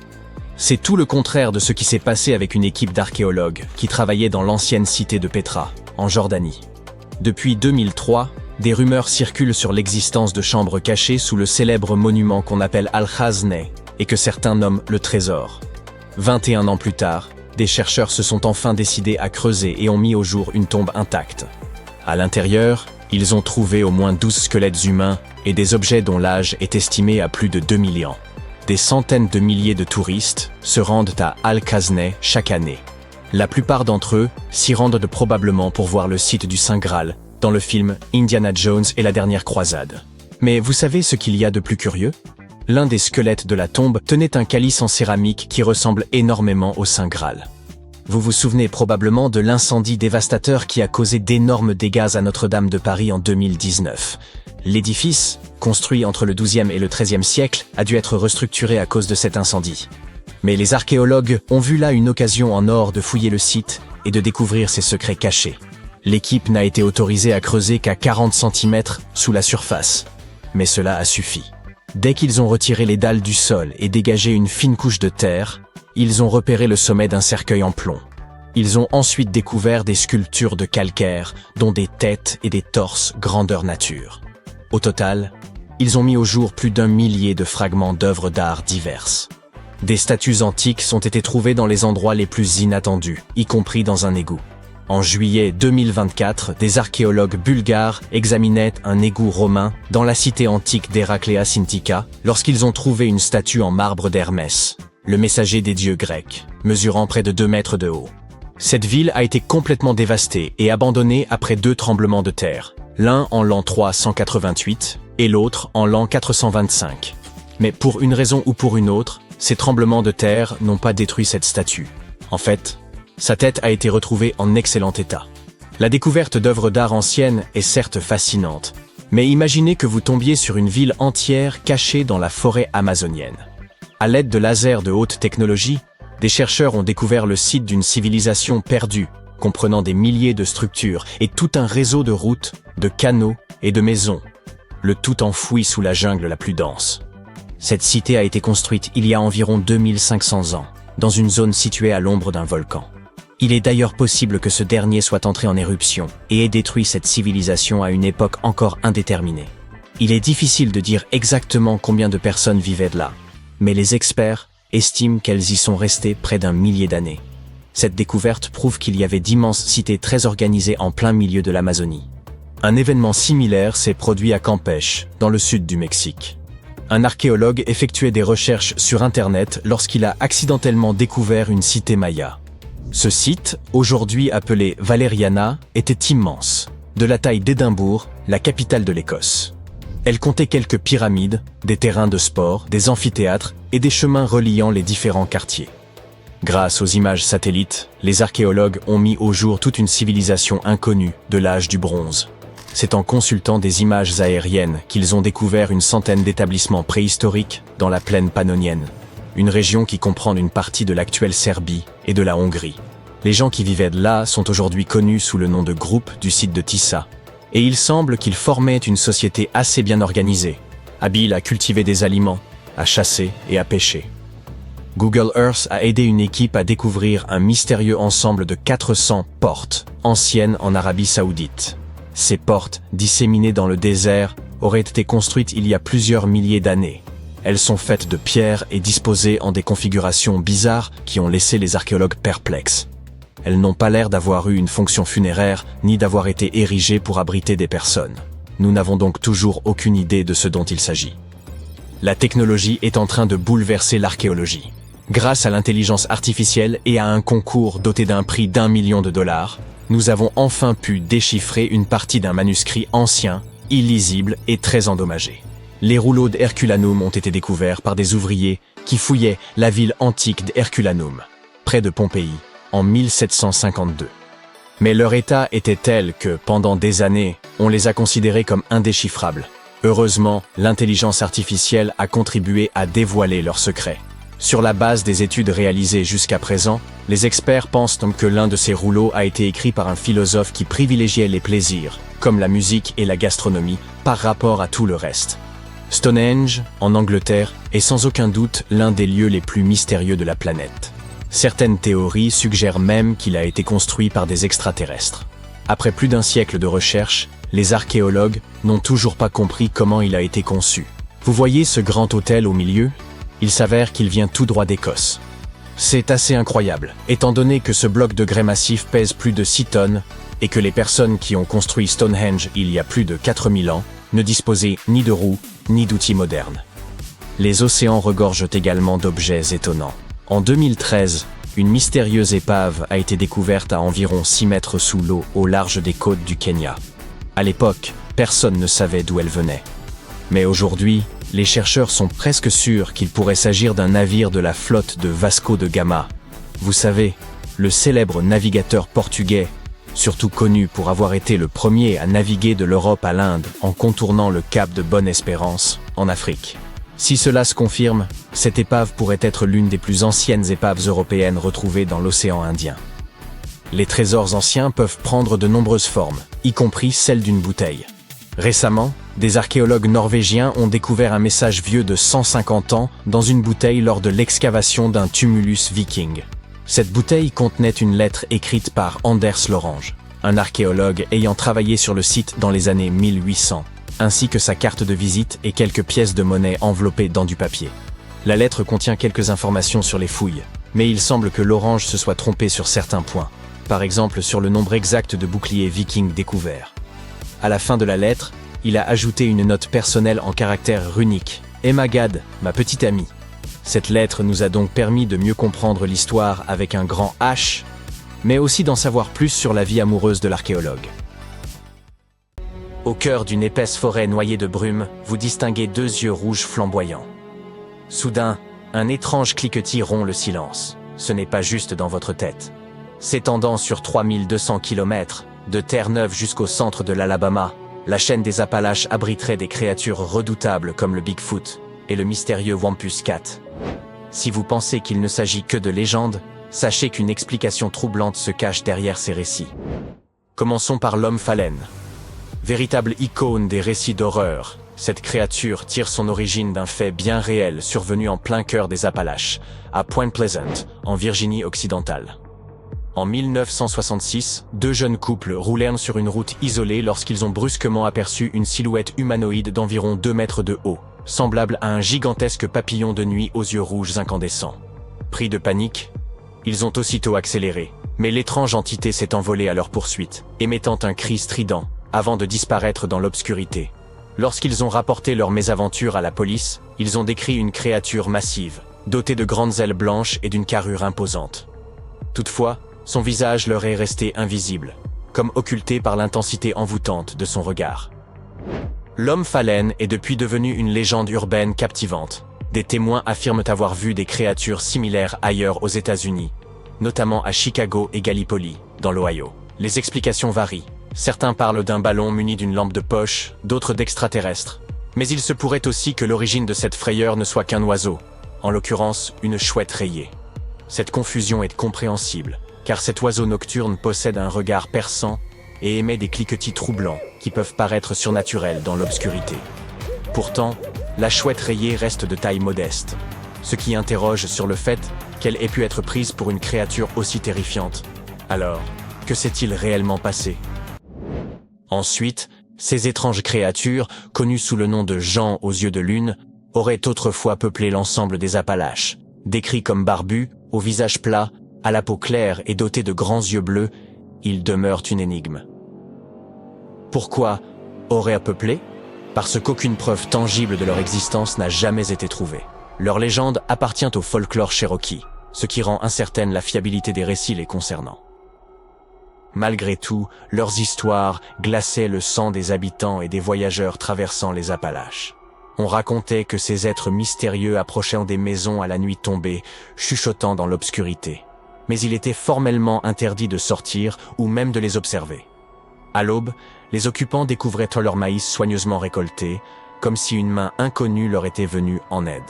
C'est tout le contraire de ce qui s'est passé avec une équipe d'archéologues qui travaillait dans l'ancienne cité de Petra, en Jordanie. Depuis 2003, des rumeurs circulent sur l'existence de chambres cachées sous le célèbre monument qu'on appelle Al-Khazneh et que certains nomment le trésor. 21 ans plus tard, des chercheurs se sont enfin décidés à creuser et ont mis au jour une tombe intacte. À l'intérieur, ils ont trouvé au moins 12 squelettes humains et des objets dont l'âge est estimé à plus de 2000 ans. Des centaines de milliers de touristes se rendent à Al-Khazneh chaque année. La plupart d'entre eux s'y rendent probablement pour voir le site du Saint Graal, dans le film Indiana Jones et la dernière croisade. Mais vous savez ce qu'il y a de plus curieux? L'un des squelettes de la tombe tenait un calice en céramique qui ressemble énormément au Saint Graal. Vous vous souvenez probablement de l'incendie dévastateur qui a causé d'énormes dégâts à Notre-Dame de Paris en 2019. L'édifice, construit entre le XIIe et le XIIIe siècle, a dû être restructuré à cause de cet incendie. Mais les archéologues ont vu là une occasion en or de fouiller le site et de découvrir ses secrets cachés. L'équipe n'a été autorisée à creuser qu'à 40 cm sous la surface. Mais cela a suffi. Dès qu'ils ont retiré les dalles du sol et dégagé une fine couche de terre, ils ont repéré le sommet d'un cercueil en plomb. Ils ont ensuite découvert des sculptures de calcaire, dont des têtes et des torses grandeur nature. Au total, ils ont mis au jour plus d'1 millier de fragments d'œuvres d'art diverses. Des statues antiques ont été trouvées dans les endroits les plus inattendus, y compris dans un égout. En juillet 2024, des archéologues bulgares examinaient un égout romain dans la cité antique d'Hérakléa Sintika lorsqu'ils ont trouvé une statue en marbre d'Hermès, le messager des dieux grecs, mesurant près de 2 mètres de haut. Cette ville a été complètement dévastée et abandonnée après 2 tremblements de terre, l'un en l'an 388 et l'autre en l'an 425. Mais pour une raison ou pour une autre, ces tremblements de terre n'ont pas détruit cette statue. En fait, sa tête a été retrouvée en excellent état. La découverte d'œuvres d'art anciennes est certes fascinante, mais imaginez que vous tombiez sur une ville entière cachée dans la forêt amazonienne. À l'aide de lasers de haute technologie, des chercheurs ont découvert le site d'une civilisation perdue, comprenant des milliers de structures et tout un réseau de routes, de canaux et de maisons, le tout enfoui sous la jungle la plus dense. Cette cité a été construite il y a environ 2500 ans, dans une zone située à l'ombre d'un volcan. Il est d'ailleurs possible que ce dernier soit entré en éruption et ait détruit cette civilisation à une époque encore indéterminée. Il est difficile de dire exactement combien de personnes vivaient là, mais les experts estiment qu'elles y sont restées près d'1 millier d'années. Cette découverte prouve qu'il y avait d'immenses cités très organisées en plein milieu de l'Amazonie. Un événement similaire s'est produit à Campeche, dans le sud du Mexique. Un archéologue effectuait des recherches sur Internet lorsqu'il a accidentellement découvert une cité maya. Ce site, aujourd'hui appelé Valeriana, était immense, de la taille d'Édimbourg, la capitale de l'Écosse. Elle comptait quelques pyramides, des terrains de sport, des amphithéâtres et des chemins reliant les différents quartiers. Grâce aux images satellites, les archéologues ont mis au jour toute une civilisation inconnue de l'âge du bronze. C'est en consultant des images aériennes qu'ils ont découvert une centaine d'établissements préhistoriques dans la plaine pannonienne, une région qui comprend une partie de l'actuelle Serbie et de la Hongrie. Les gens qui vivaient là sont aujourd'hui connus sous le nom de groupe du site de Tissa, et il semble qu'ils formaient une société assez bien organisée, habile à cultiver des aliments, à chasser et à pêcher. Google Earth a aidé une équipe à découvrir un mystérieux ensemble de 400 portes anciennes en Arabie Saoudite. Ces portes, disséminées dans le désert, auraient été construites il y a plusieurs milliers d'années. Elles sont faites de pierre et disposées en des configurations bizarres qui ont laissé les archéologues perplexes. Elles n'ont pas l'air d'avoir eu une fonction funéraire, ni d'avoir été érigées pour abriter des personnes. Nous n'avons donc toujours aucune idée de ce dont il s'agit. La technologie est en train de bouleverser l'archéologie. Grâce à l'intelligence artificielle et à un concours doté d'un prix d'1 million de dollars, nous avons enfin pu déchiffrer une partie d'un manuscrit ancien, illisible et très endommagé. Les rouleaux d'Herculanum ont été découverts par des ouvriers qui fouillaient la ville antique d'Herculanum, près de Pompéi, en 1752. Mais leur état était tel que, pendant des années, on les a considérés comme indéchiffrables. Heureusement, l'intelligence artificielle a contribué à dévoiler leurs secrets. Sur la base des études réalisées jusqu'à présent, les experts pensent que l'un de ces rouleaux a été écrit par un philosophe qui privilégiait les plaisirs, comme la musique et la gastronomie, par rapport à tout le reste. Stonehenge, en Angleterre, est sans aucun doute l'un des lieux les plus mystérieux de la planète. Certaines théories suggèrent même qu'il a été construit par des extraterrestres. Après plus d'1 siècle de recherche, les archéologues n'ont toujours pas compris comment il a été conçu. Vous voyez ce grand hôtel au milieu? Il s'avère qu'il vient tout droit d'Écosse. C'est assez incroyable, étant donné que ce bloc de grès massif pèse plus de 6 tonnes et que les personnes qui ont construit Stonehenge il y a plus de 4000 ans ne disposaient ni de roues ni d'outils modernes. Les océans regorgent également d'objets étonnants. En 2013, une mystérieuse épave a été découverte à environ 6 mètres sous l'eau au large des côtes du Kenya. À l'époque, personne ne savait d'où elle venait. Mais aujourd'hui, les chercheurs sont presque sûrs qu'il pourrait s'agir d'un navire de la flotte de Vasco de Gama. Vous savez, le célèbre navigateur portugais, surtout connu pour avoir été le premier à naviguer de l'Europe à l'Inde en contournant le cap de Bonne-Espérance, en Afrique. Si cela se confirme, cette épave pourrait être l'une des plus anciennes épaves européennes retrouvées dans l'océan Indien. Les trésors anciens peuvent prendre de nombreuses formes, y compris celle d'une bouteille. Récemment, des archéologues norvégiens ont découvert un message vieux de 150 ans dans une bouteille lors de l'excavation d'un tumulus viking. Cette bouteille contenait une lettre écrite par Anders Lorange, un archéologue ayant travaillé sur le site dans les années 1800. Ainsi que sa carte de visite et quelques pièces de monnaie enveloppées dans du papier. La lettre contient quelques informations sur les fouilles, mais il semble que Lorange se soit trompé sur certains points, par exemple sur le nombre exact de boucliers vikings découverts. À la fin de la lettre, il a ajouté une note personnelle en caractères runiques. « Emma Gad, ma petite amie ». Cette lettre nous a donc permis de mieux comprendre l'histoire avec un grand H, mais aussi d'en savoir plus sur la vie amoureuse de l'archéologue. Au cœur d'une épaisse forêt noyée de brume, vous distinguez 2 yeux rouges flamboyants. Soudain, un étrange cliquetis rompt le silence. Ce n'est pas juste dans votre tête. S'étendant sur 3200 km, de Terre-Neuve jusqu'au centre de l'Alabama, la chaîne des Appalaches abriterait des créatures redoutables comme le Bigfoot et le mystérieux Wampus Cat. Si vous pensez qu'il ne s'agit que de légendes, sachez qu'une explication troublante se cache derrière ces récits. Commençons par l'homme phalène. Véritable icône des récits d'horreur, cette créature tire son origine d'un fait bien réel survenu en plein cœur des Appalaches, à Point Pleasant, en Virginie occidentale. En 1966, 2 jeunes couples roulèrent sur une route isolée lorsqu'ils ont brusquement aperçu une silhouette humanoïde d'environ 2 mètres de haut, semblable à un gigantesque papillon de nuit aux yeux rouges incandescents. Pris de panique, ils ont aussitôt accéléré, mais l'étrange entité s'est envolée à leur poursuite, émettant un cri strident, avant de disparaître dans l'obscurité. Lorsqu'ils ont rapporté leur mésaventure à la police, ils ont décrit une créature massive, dotée de grandes ailes blanches et d'une carrure imposante. Toutefois, son visage leur est resté invisible, comme occulté par l'intensité envoûtante de son regard. L'homme phalène est depuis devenu une légende urbaine captivante. Des témoins affirment avoir vu des créatures similaires ailleurs aux États-Unis, notamment à Chicago et Gallipoli, dans l'Ohio. Les explications varient. Certains parlent d'un ballon muni d'une lampe de poche, d'autres d'extraterrestres. Mais il se pourrait aussi que l'origine de cette frayeur ne soit qu'un oiseau, en l'occurrence une chouette rayée. Cette confusion est compréhensible, car cet oiseau nocturne possède un regard perçant et émet des cliquetis troublants qui peuvent paraître surnaturels dans l'obscurité. Pourtant, la chouette rayée reste de taille modeste, ce qui interroge sur le fait qu'elle ait pu être prise pour une créature aussi terrifiante. Alors, que s'est-il réellement passé ? Ensuite, ces étranges créatures, connues sous le nom de gens aux yeux de lune, auraient autrefois peuplé l'ensemble des Appalaches. Décrits comme barbus, au visage plat, à la peau claire et dotés de grands yeux bleus, ils demeurent une énigme. Pourquoi auraient peuplé ? Parce qu'aucune preuve tangible de leur existence n'a jamais été trouvée. Leur légende appartient au folklore cherokee, ce qui rend incertaine la fiabilité des récits les concernant. Malgré tout, leurs histoires glaçaient le sang des habitants et des voyageurs traversant les Appalaches. On racontait que ces êtres mystérieux approchaient des maisons à la nuit tombée, chuchotant dans l'obscurité. Mais il était formellement interdit de sortir ou même de les observer. À l'aube, les occupants découvraient leur maïs soigneusement récolté, comme si une main inconnue leur était venue en aide.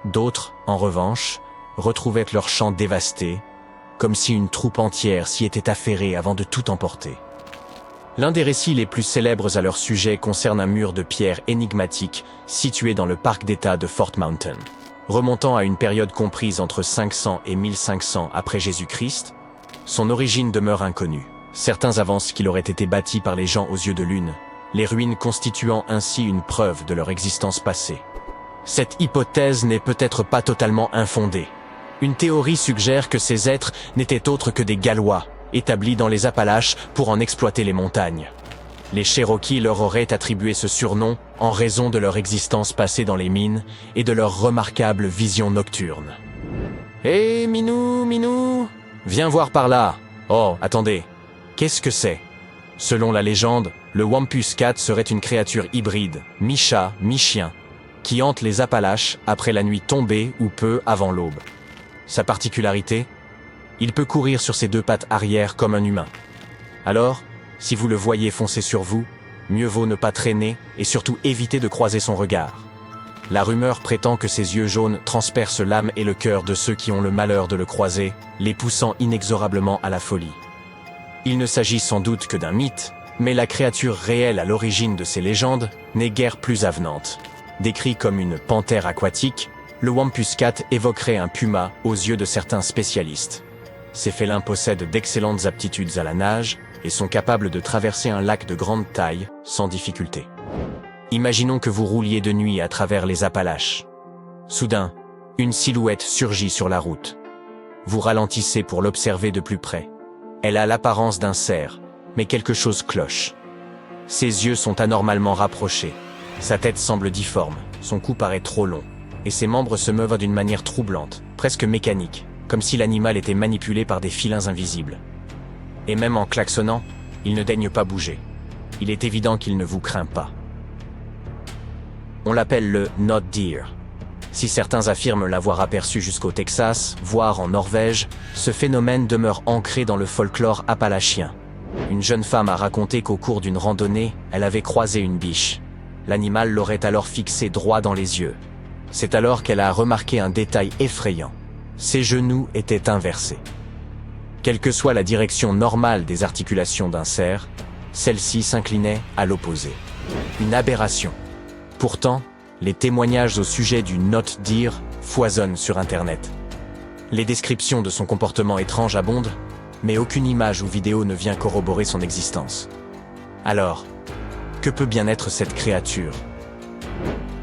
D'autres, en revanche, retrouvaient leurs champs dévastés, comme si une troupe entière s'y était affairée avant de tout emporter. L'un des récits les plus célèbres à leur sujet concerne un mur de pierre énigmatique situé dans le parc d'État de Fort Mountain. Remontant à une période comprise entre 500 et 1500 après Jésus-Christ, son origine demeure inconnue. Certains avancent qu'il aurait été bâti par les gens aux yeux de lune, les ruines constituant ainsi une preuve de leur existence passée. Cette hypothèse n'est peut-être pas totalement infondée. Une théorie suggère que ces êtres n'étaient autres que des Gallois, établis dans les Appalaches pour en exploiter les montagnes. Les Cherokees leur auraient attribué ce surnom en raison de leur existence passée dans les mines et de leur remarquable vision nocturne. « Hé, Minou, Minou, viens voir par là. Oh, attendez, qu'est-ce que c'est ?» Selon la légende, le Wampus Cat serait une créature hybride, mi-chat, mi-chien, qui hante les Appalaches après la nuit tombée ou peu avant l'aube. Sa particularité ? Il peut courir sur ses deux pattes arrière comme un humain. Alors, si vous le voyez foncer sur vous, mieux vaut ne pas traîner et surtout éviter de croiser son regard. La rumeur prétend que ses yeux jaunes transpercent l'âme et le cœur de ceux qui ont le malheur de le croiser, les poussant inexorablement à la folie. Il ne s'agit sans doute que d'un mythe, mais la créature réelle à l'origine de ces légendes n'est guère plus avenante. Décrit comme une panthère aquatique, le Wampus Cat évoquerait un puma aux yeux de certains spécialistes. Ces félins possèdent d'excellentes aptitudes à la nage et sont capables de traverser un lac de grande taille sans difficulté. Imaginons que vous rouliez de nuit à travers les Appalaches. Soudain, une silhouette surgit sur la route. Vous ralentissez pour l'observer de plus près. Elle a l'apparence d'un cerf, mais quelque chose cloche. Ses yeux sont anormalement rapprochés. Sa tête semble difforme, son cou paraît trop long, et ses membres se meuvent d'une manière troublante, presque mécanique, comme si l'animal était manipulé par des filins invisibles. Et même en klaxonnant, il ne daigne pas bouger. Il est évident qu'il ne vous craint pas. On l'appelle le Not Deer. Si certains affirment l'avoir aperçu jusqu'au Texas, voire en Norvège, ce phénomène demeure ancré dans le folklore appalachien. Une jeune femme a raconté qu'au cours d'une randonnée, elle avait croisé une biche. L'animal l'aurait alors fixé droit dans les yeux. C'est alors qu'elle a remarqué un détail effrayant. Ses genoux étaient inversés. Quelle que soit la direction normale des articulations d'un cerf, celle-ci s'inclinait à l'opposé. Une aberration. Pourtant, les témoignages au sujet du Not Deer foisonnent sur Internet. Les descriptions de son comportement étrange abondent, mais aucune image ou vidéo ne vient corroborer son existence. Alors, que peut bien être cette créature ?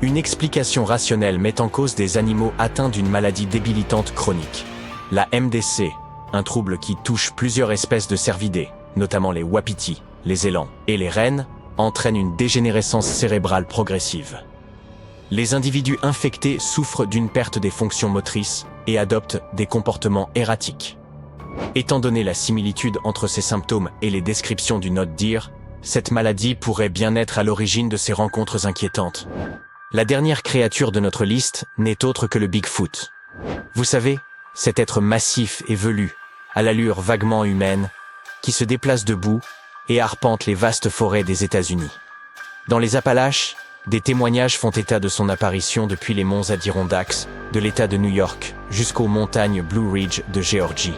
Une explication rationnelle met en cause des animaux atteints d'une maladie débilitante chronique. La MDC, un trouble qui touche plusieurs espèces de cervidés, notamment les wapitis, les élans et les rennes, entraîne une dégénérescence cérébrale progressive. Les individus infectés souffrent d'une perte des fonctions motrices et adoptent des comportements erratiques. Étant donné la similitude entre ces symptômes et les descriptions du Not Deer, cette maladie pourrait bien être à l'origine de ces rencontres inquiétantes. La dernière créature de notre liste n'est autre que le Bigfoot. Vous savez, cet être massif et velu, à l'allure vaguement humaine, qui se déplace debout et arpente les vastes forêts des États-Unis. Dans les Appalaches, des témoignages font état de son apparition depuis les monts Adirondacks de l'État de New York jusqu'aux montagnes Blue Ridge de Géorgie.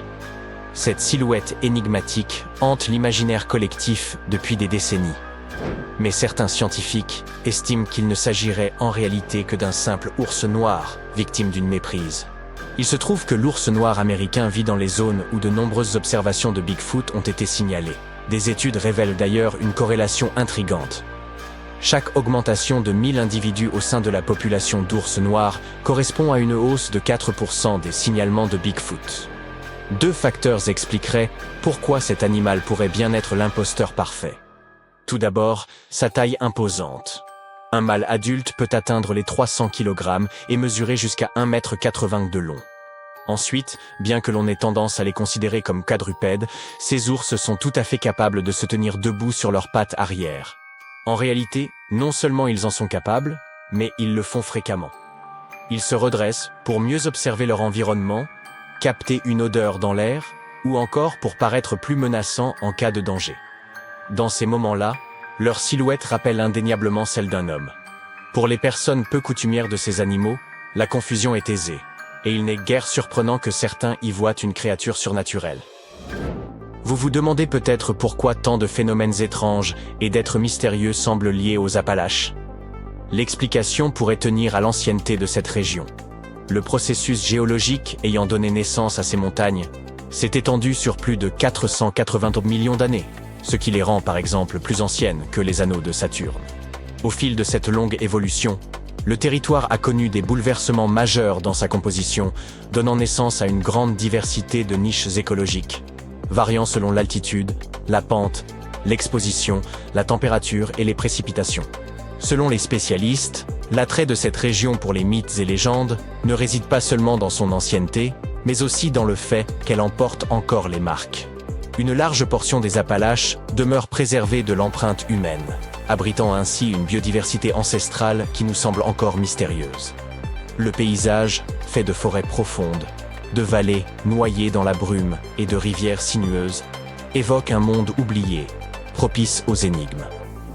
Cette silhouette énigmatique hante l'imaginaire collectif depuis des décennies. Mais certains scientifiques estiment qu'il ne s'agirait en réalité que d'un simple ours noir, victime d'une méprise. Il se trouve que l'ours noir américain vit dans les zones où de nombreuses observations de Bigfoot ont été signalées. Des études révèlent d'ailleurs une corrélation intrigante. Chaque augmentation de 1000 individus au sein de la population d'ours noirs correspond à une hausse de 4% des signalements de Bigfoot. Deux facteurs expliqueraient pourquoi cet animal pourrait bien être l'imposteur parfait. Tout d'abord, sa taille imposante. Un mâle adulte peut atteindre les 300 kg et mesurer jusqu'à 1,80 m de long. Ensuite, bien que l'on ait tendance à les considérer comme quadrupèdes, ces ours sont tout à fait capables de se tenir debout sur leurs pattes arrière. En réalité, non seulement ils en sont capables, mais ils le font fréquemment. Ils se redressent pour mieux observer leur environnement, capter une odeur dans l'air, ou encore pour paraître plus menaçants en cas de danger. Dans ces moments-là, leur silhouette rappelle indéniablement celle d'un homme. Pour les personnes peu coutumières de ces animaux, la confusion est aisée, et il n'est guère surprenant que certains y voient une créature surnaturelle. Vous vous demandez peut-être pourquoi tant de phénomènes étranges et d'êtres mystérieux semblent liés aux Appalaches. L'explication pourrait tenir à l'ancienneté de cette région. Le processus géologique ayant donné naissance à ces montagnes s'est étendu sur plus de 480 millions d'années, ce qui les rend par exemple plus anciennes que les anneaux de Saturne. Au fil de cette longue évolution, le territoire a connu des bouleversements majeurs dans sa composition, donnant naissance à une grande diversité de niches écologiques, variant selon l'altitude, la pente, l'exposition, la température et les précipitations. Selon les spécialistes, l'attrait de cette région pour les mythes et légendes ne réside pas seulement dans son ancienneté, mais aussi dans le fait qu'elle en porte encore les marques. Une large portion des Appalaches demeure préservée de l'empreinte humaine, abritant ainsi une biodiversité ancestrale qui nous semble encore mystérieuse. Le paysage, fait de forêts profondes, de vallées noyées dans la brume et de rivières sinueuses, évoque un monde oublié, propice aux énigmes.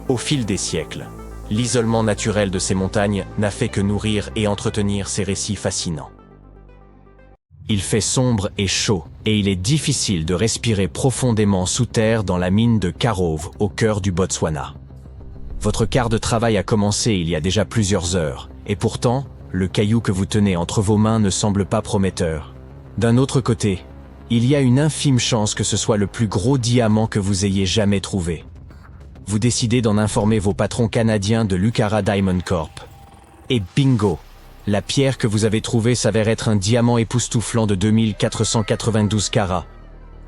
Au fil des siècles, l'isolement naturel de ces montagnes n'a fait que nourrir et entretenir ces récits fascinants. Il fait sombre et chaud, et il est difficile de respirer profondément sous terre dans la mine de Karove, au cœur du Botswana. Votre quart de travail a commencé il y a déjà plusieurs heures, et pourtant, le caillou que vous tenez entre vos mains ne semble pas prometteur. D'un autre côté, il y a une infime chance que ce soit le plus gros diamant que vous ayez jamais trouvé. Vous décidez d'en informer vos patrons canadiens de Lucara Diamond Corp. Et bingo! La pierre que vous avez trouvée s'avère être un diamant époustouflant de 2492 carats,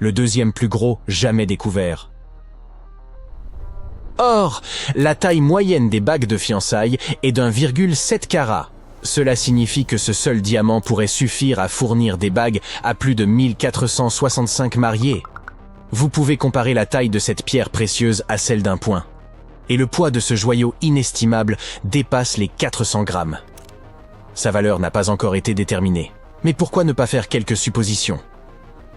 le deuxième plus gros jamais découvert. Or, la taille moyenne des bagues de fiançailles est d'1,7 carat. Cela signifie que ce seul diamant pourrait suffire à fournir des bagues à plus de 1465 mariés. Vous pouvez comparer la taille de cette pierre précieuse à celle d'un poing. Et le poids de ce joyau inestimable dépasse les 400 grammes. Sa valeur n'a pas encore été déterminée. Mais pourquoi ne pas faire quelques suppositions?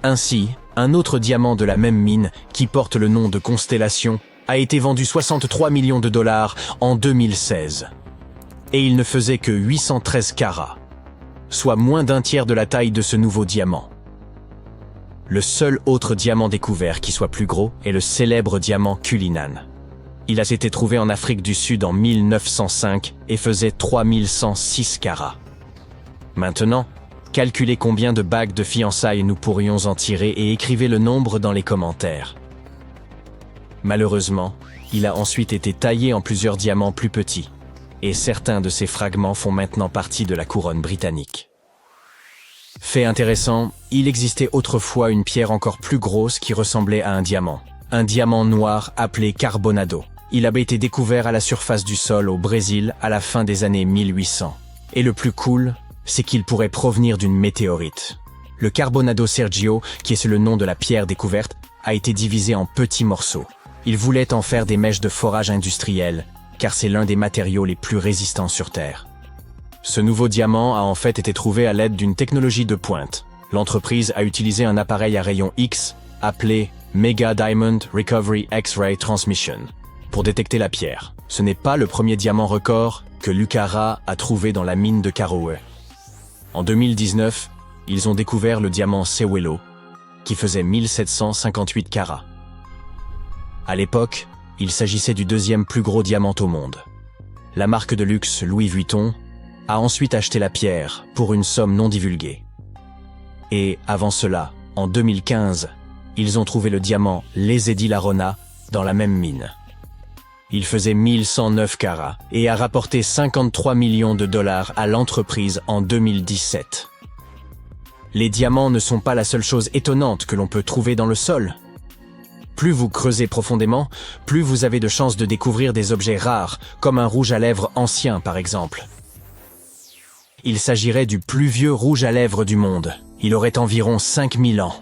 Ainsi, un autre diamant de la même mine, qui porte le nom de Constellation, a été vendu 63 millions de dollars en 2016. Et il ne faisait que 813 carats, soit moins d'un tiers de la taille de ce nouveau diamant. Le seul autre diamant découvert qui soit plus gros est le célèbre diamant Cullinan. Il a été trouvé en Afrique du Sud en 1905 et faisait 3106 carats. Maintenant, calculez combien de bagues de fiançailles nous pourrions en tirer et écrivez le nombre dans les commentaires. Malheureusement, il a ensuite été taillé en plusieurs diamants plus petits, et certains de ces fragments font maintenant partie de la couronne britannique. Fait intéressant, il existait autrefois une pierre encore plus grosse qui ressemblait à un diamant noir appelé Carbonado. Il avait été découvert à la surface du sol au Brésil à la fin des années 1800. Et le plus cool, c'est qu'il pourrait provenir d'une météorite. Le Carbonado Sergio, qui est le nom de la pierre découverte, a été divisé en petits morceaux. Il voulait en faire des mèches de forage industrielles, car c'est l'un des matériaux les plus résistants sur Terre. Ce nouveau diamant a en fait été trouvé à l'aide d'une technologie de pointe. L'entreprise a utilisé un appareil à rayon X, appelé Mega Diamond Recovery X-Ray Transmission, pour détecter la pierre. Ce n'est pas le premier diamant record que Lucara a trouvé dans la mine de Karowe. En 2019, ils ont découvert le diamant Sewelo, qui faisait 1758 carats. À l'époque, il s'agissait du deuxième plus gros diamant au monde. La marque de luxe Louis Vuitton a ensuite acheté la pierre pour une somme non divulguée. Et avant cela, en 2015, ils ont trouvé le diamant Lesedi Larona dans la même mine. Il faisait 1109 carats et a rapporté 53 millions de dollars à l'entreprise en 2017. Les diamants ne sont pas la seule chose étonnante que l'on peut trouver dans le sol. Plus vous creusez profondément, plus vous avez de chances de découvrir des objets rares, comme un rouge à lèvres ancien par exemple. Il s'agirait du plus vieux rouge à lèvres du monde. Il aurait environ 5000 ans.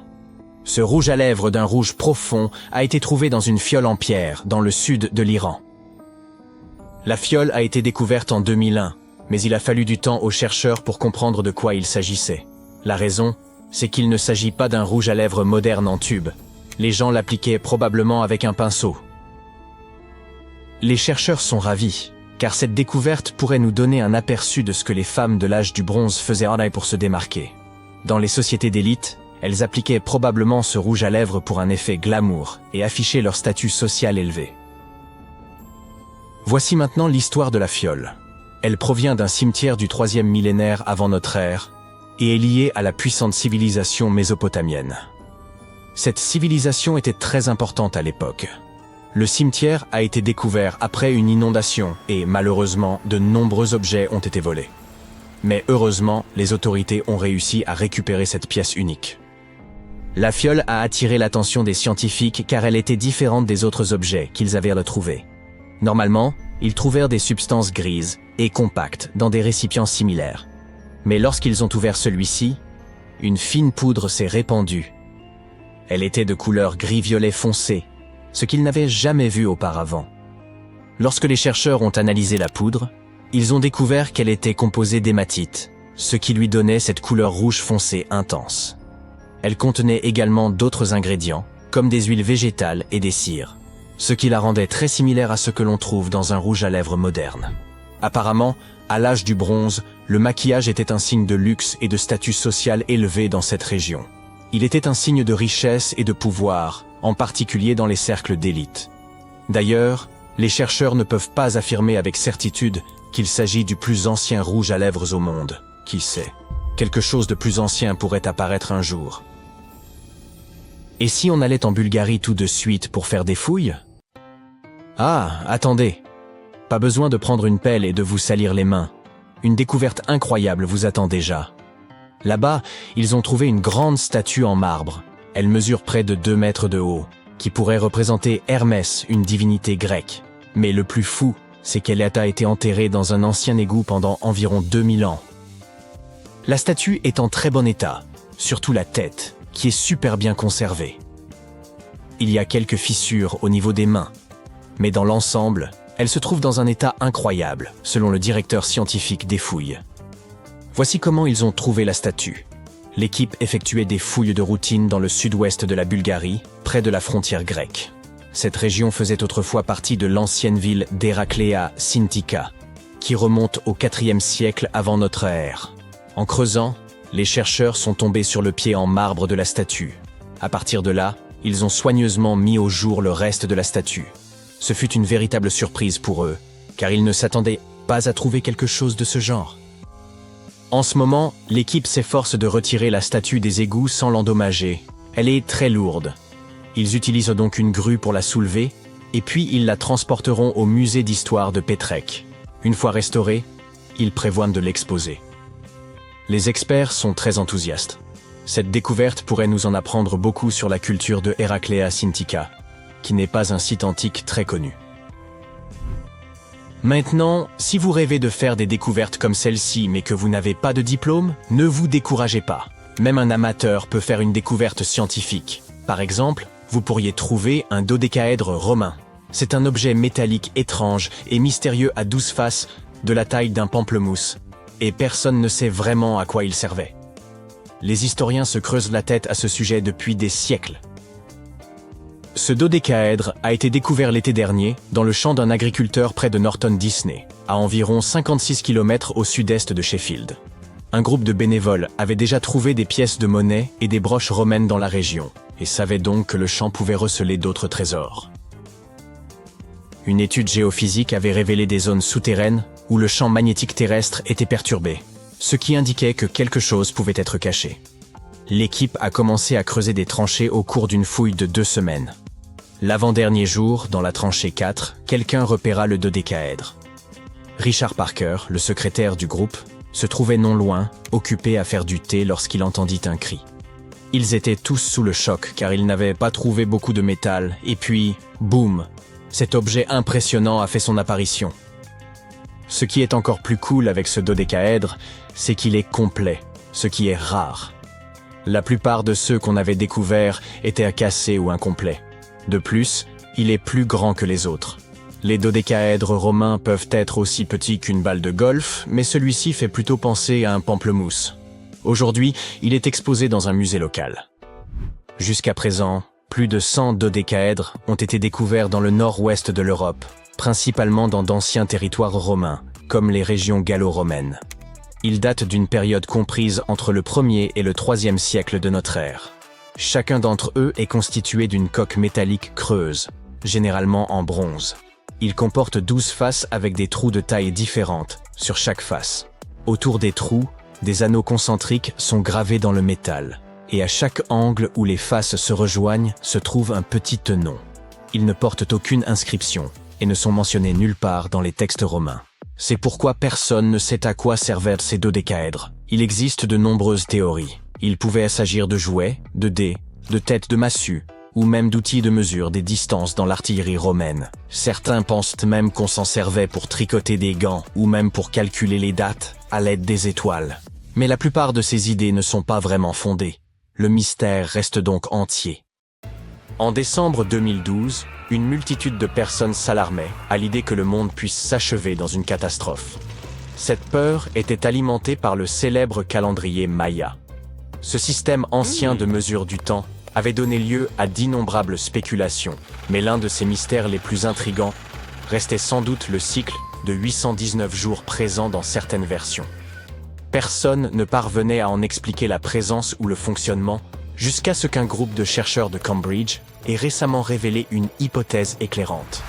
Ce rouge à lèvres d'un rouge profond a été trouvé dans une fiole en pierre, dans le sud de l'Iran. La fiole a été découverte en 2001, mais il a fallu du temps aux chercheurs pour comprendre de quoi il s'agissait. La raison, c'est qu'il ne s'agit pas d'un rouge à lèvres moderne en tube. Les gens l'appliquaient probablement avec un pinceau. Les chercheurs sont ravis, car cette découverte pourrait nous donner un aperçu de ce que les femmes de l'âge du bronze faisaient pour se démarquer. Dans les sociétés d'élite, elles appliquaient probablement ce rouge à lèvres pour un effet glamour et afficher leur statut social élevé. Voici maintenant l'histoire de la fiole. Elle provient d'un cimetière du 3e millénaire avant notre ère et est liée à la puissante civilisation mésopotamienne. Cette civilisation était très importante à l'époque. Le cimetière a été découvert après une inondation et, malheureusement, de nombreux objets ont été volés. Mais heureusement, les autorités ont réussi à récupérer cette pièce unique. La fiole a attiré l'attention des scientifiques car elle était différente des autres objets qu'ils avaient retrouvés. Normalement, ils trouvèrent des substances grises et compactes dans des récipients similaires. Mais lorsqu'ils ont ouvert celui-ci, une fine poudre s'est répandue. Elle était de couleur gris-violet foncé, ce qu'ils n'avaient jamais vu auparavant. Lorsque les chercheurs ont analysé la poudre, ils ont découvert qu'elle était composée d'hématite, ce qui lui donnait cette couleur rouge foncé intense. Elle contenait également d'autres ingrédients, comme des huiles végétales et des cires, ce qui la rendait très similaire à ce que l'on trouve dans un rouge à lèvres moderne. Apparemment, à l'âge du bronze, le maquillage était un signe de luxe et de statut social élevé dans cette région. Il était un signe de richesse et de pouvoir, en particulier dans les cercles d'élite. D'ailleurs, les chercheurs ne peuvent pas affirmer avec certitude qu'il s'agit du plus ancien rouge à lèvres au monde. Qui sait, quelque chose de plus ancien pourrait apparaître un jour. Et si on allait en Bulgarie tout de suite pour faire des fouilles? Ah, attendez. Pas besoin de prendre une pelle et de vous salir les mains. Une découverte incroyable vous attend déjà. Là-bas, ils ont trouvé une grande statue en marbre. Elle mesure près de 2 mètres de haut, qui pourrait représenter Hermès, une divinité grecque. Mais le plus fou, c'est qu'elle a été enterrée dans un ancien égout pendant environ 2000 ans. La statue est en très bon état, surtout la tête, qui est super bien conservée. Il y a quelques fissures au niveau des mains, mais dans l'ensemble, elle se trouve dans un état incroyable, selon le directeur scientifique des fouilles. Voici comment ils ont trouvé la statue. L'équipe effectuait des fouilles de routine dans le sud-ouest de la Bulgarie, près de la frontière grecque. Cette région faisait autrefois partie de l'ancienne ville d'Hérakléa Sintika, qui remonte au IVe siècle avant notre ère. En creusant, les chercheurs sont tombés sur le pied en marbre de la statue. À partir de là, ils ont soigneusement mis au jour le reste de la statue. Ce fut une véritable surprise pour eux, car ils ne s'attendaient pas à trouver quelque chose de ce genre. En ce moment, l'équipe s'efforce de retirer la statue des égouts sans l'endommager. Elle est très lourde. Ils utilisent donc une grue pour la soulever, et puis ils la transporteront au musée d'histoire de Pétrec. Une fois restaurée, ils prévoient de l'exposer. Les experts sont très enthousiastes. Cette découverte pourrait nous en apprendre beaucoup sur la culture de Hérakléa Sintika, qui n'est pas un site antique très connu. Maintenant, si vous rêvez de faire des découvertes comme celle-ci mais que vous n'avez pas de diplôme, ne vous découragez pas. Même un amateur peut faire une découverte scientifique. Par exemple, vous pourriez trouver un dodécaèdre romain. C'est un objet métallique étrange et mystérieux à 12 faces, de la taille d'un pamplemousse, et personne ne sait vraiment à quoi il servait. Les historiens se creusent la tête à ce sujet depuis des siècles. Ce dodécaèdre a été découvert l'été dernier dans le champ d'un agriculteur près de Norton Disney, à environ 56 km au sud-est de Sheffield. Un groupe de bénévoles avait déjà trouvé des pièces de monnaie et des broches romaines dans la région, et savait donc que le champ pouvait receler d'autres trésors. Une étude géophysique avait révélé des zones souterraines où le champ magnétique terrestre était perturbé, ce qui indiquait que quelque chose pouvait être caché. L'équipe a commencé à creuser des tranchées au cours d'une fouille de 2 semaines. L'avant-dernier jour, dans la tranchée 4, quelqu'un repéra le dodécaèdre. Richard Parker, le secrétaire du groupe, se trouvait non loin, occupé à faire du thé lorsqu'il entendit un cri. Ils étaient tous sous le choc car ils n'avaient pas trouvé beaucoup de métal, et puis, boum, cet objet impressionnant a fait son apparition. Ce qui est encore plus cool avec ce dodécaèdre, c'est qu'il est complet, ce qui est rare. La plupart de ceux qu'on avait découverts étaient à casser ou incomplets. De plus, il est plus grand que les autres. Les dodécaèdres romains peuvent être aussi petits qu'une balle de golf, mais celui-ci fait plutôt penser à un pamplemousse. Aujourd'hui, il est exposé dans un musée local. Jusqu'à présent, plus de 100 dodécaèdres ont été découverts dans le nord-ouest de l'Europe, principalement dans d'anciens territoires romains, comme les régions gallo-romaines. Ils datent d'une période comprise entre le 1er et le 3e siècle de notre ère. Chacun d'entre eux est constitué d'une coque métallique creuse, généralement en bronze. Il comporte 12 faces avec des trous de taille différentes sur chaque face. Autour des trous, des anneaux concentriques sont gravés dans le métal, et à chaque angle où les faces se rejoignent se trouve un petit tenon. ils ne portent aucune inscription et ne sont mentionnés nulle part dans les textes romains. C'est pourquoi personne ne sait à quoi servaient ces dodécaèdres. Il existe de nombreuses théories. Il pouvait s'agir de jouets, de dés, de têtes de massue, ou même d'outils de mesure des distances dans l'artillerie romaine. Certains pensent même qu'on s'en servait pour tricoter des gants, ou même pour calculer les dates à l'aide des étoiles. Mais la plupart de ces idées ne sont pas vraiment fondées. Le mystère reste donc entier. En décembre 2012, une multitude de personnes s'alarmait à l'idée que le monde puisse s'achever dans une catastrophe. Cette peur était alimentée par le célèbre calendrier Maya. Ce système ancien de mesure du temps avait donné lieu à d'innombrables spéculations, mais l'un de ces mystères les plus intrigants restait sans doute le cycle de 819 jours présent dans certaines versions. Personne ne parvenait à en expliquer la présence ou le fonctionnement, jusqu'à ce qu'un groupe de chercheurs de Cambridge ait récemment révélé une hypothèse éclairante.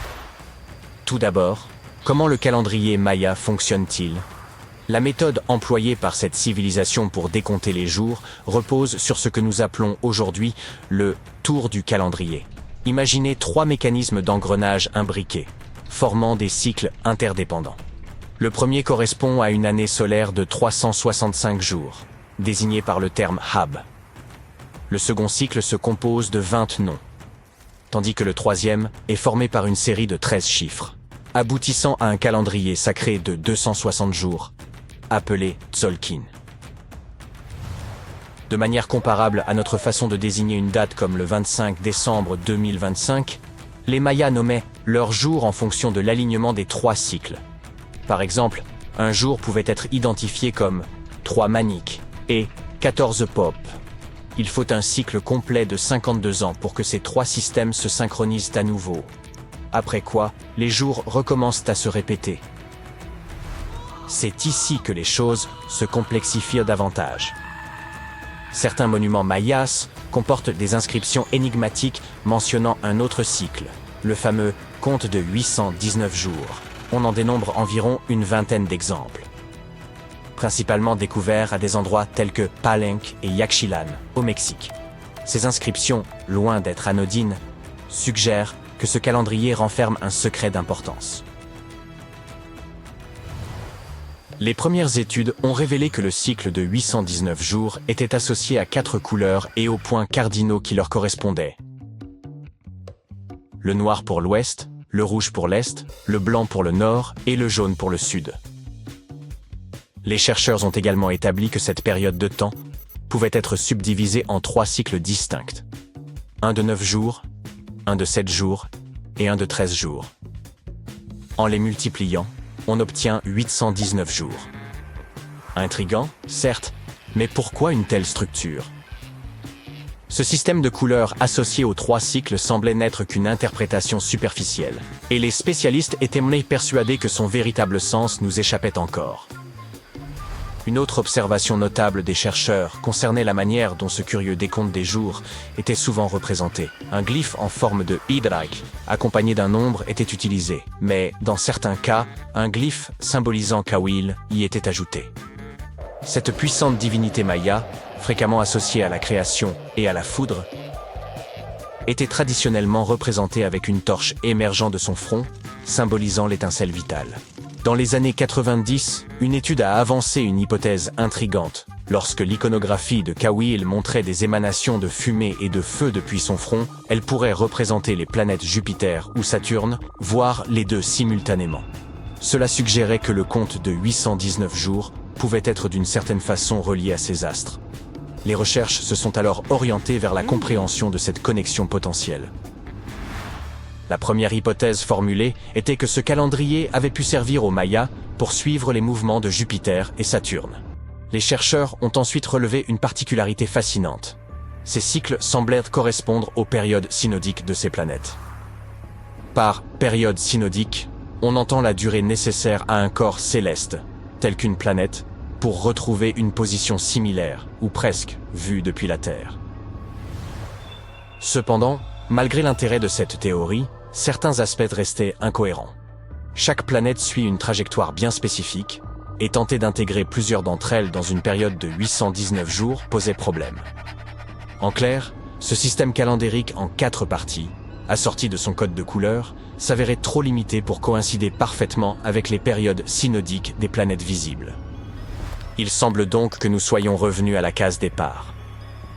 Tout d'abord, comment le calendrier Maya fonctionne-t-il ? La méthode employée par cette civilisation pour décompter les jours repose sur ce que nous appelons aujourd'hui le tour du calendrier. Imaginez 3 mécanismes d'engrenage imbriqués, formant des cycles interdépendants. Le premier correspond à une année solaire de 365 jours, désignée par le terme Hab. Le second cycle se compose de 20 noms, tandis que le troisième est formé par une série de 13 chiffres, aboutissant à un calendrier sacré de 260 jours, appelé Tzolk'in. De manière comparable à notre façon de désigner une date comme le 25 décembre 2025, les Mayas nommaient leurs jours en fonction de l'alignement des 3 cycles. Par exemple, un jour pouvait être identifié comme 3 maniques et 14 pop. Il faut un cycle complet de 52 ans pour que ces 3 systèmes se synchronisent à nouveau. Après quoi, les jours recommencent à se répéter. C'est ici que les choses se complexifient davantage. Certains monuments mayas comportent des inscriptions énigmatiques mentionnant un autre cycle, le fameux compte de 819 jours. On en dénombre environ une vingtaine d'exemples, principalement découverts à des endroits tels que Palenque et Yaxchilan, au Mexique. Ces inscriptions, loin d'être anodines, suggèrent que ce calendrier renferme un secret d'importance. Les premières études ont révélé que le cycle de 819 jours était associé à 4 couleurs et aux points cardinaux qui leur correspondaient. Le noir pour l'ouest, le rouge pour l'est, le blanc pour le nord et le jaune pour le sud. Les chercheurs ont également établi que cette période de temps pouvait être subdivisée en 3 cycles distincts. Un de 9 jours, un de 7 jours et un de 13 jours. En les multipliant, on obtient 819 jours. Intriguant, certes, mais pourquoi une telle structure ? Ce système de couleurs associé aux 3 cycles semblait n'être qu'une interprétation superficielle, et les spécialistes étaient persuadés que son véritable sens nous échappait encore. Une autre observation notable des chercheurs concernait la manière dont ce curieux décompte des jours était souvent représenté. Un glyphe en forme de hydraque, accompagné d'un nombre, était utilisé, mais dans certains cas, un glyphe symbolisant Kawil y était ajouté. Cette puissante divinité maya, fréquemment associée à la création et à la foudre, était traditionnellement représentée avec une torche émergeant de son front, symbolisant l'étincelle vitale. Dans les années 90, une étude a avancé une hypothèse intrigante. Lorsque l'iconographie de Kawil montrait des émanations de fumée et de feu depuis son front, elle pourrait représenter les planètes Jupiter ou Saturne, voire les deux simultanément. Cela suggérait que le compte de 819 jours pouvait être d'une certaine façon relié à ces astres. Les recherches se sont alors orientées vers la compréhension de cette connexion potentielle. La première hypothèse formulée était que ce calendrier avait pu servir aux Mayas pour suivre les mouvements de Jupiter et Saturne. Les chercheurs ont ensuite relevé une particularité fascinante. Ces cycles semblaient correspondre aux périodes synodiques de ces planètes. Par période synodique, on entend la durée nécessaire à un corps céleste, tel qu'une planète, pour retrouver une position similaire, ou presque, vue depuis la Terre. Cependant, malgré l'intérêt de cette théorie, certains aspects restaient incohérents. Chaque planète suit une trajectoire bien spécifique, et tenter d'intégrer plusieurs d'entre elles dans une période de 819 jours posait problème. En clair, ce système calendérique en 4 parties assorti de son code de couleurs, s'avérait trop limité pour coïncider parfaitement avec les périodes synodiques des planètes visibles. Il semble donc que nous soyons revenus à la case départ.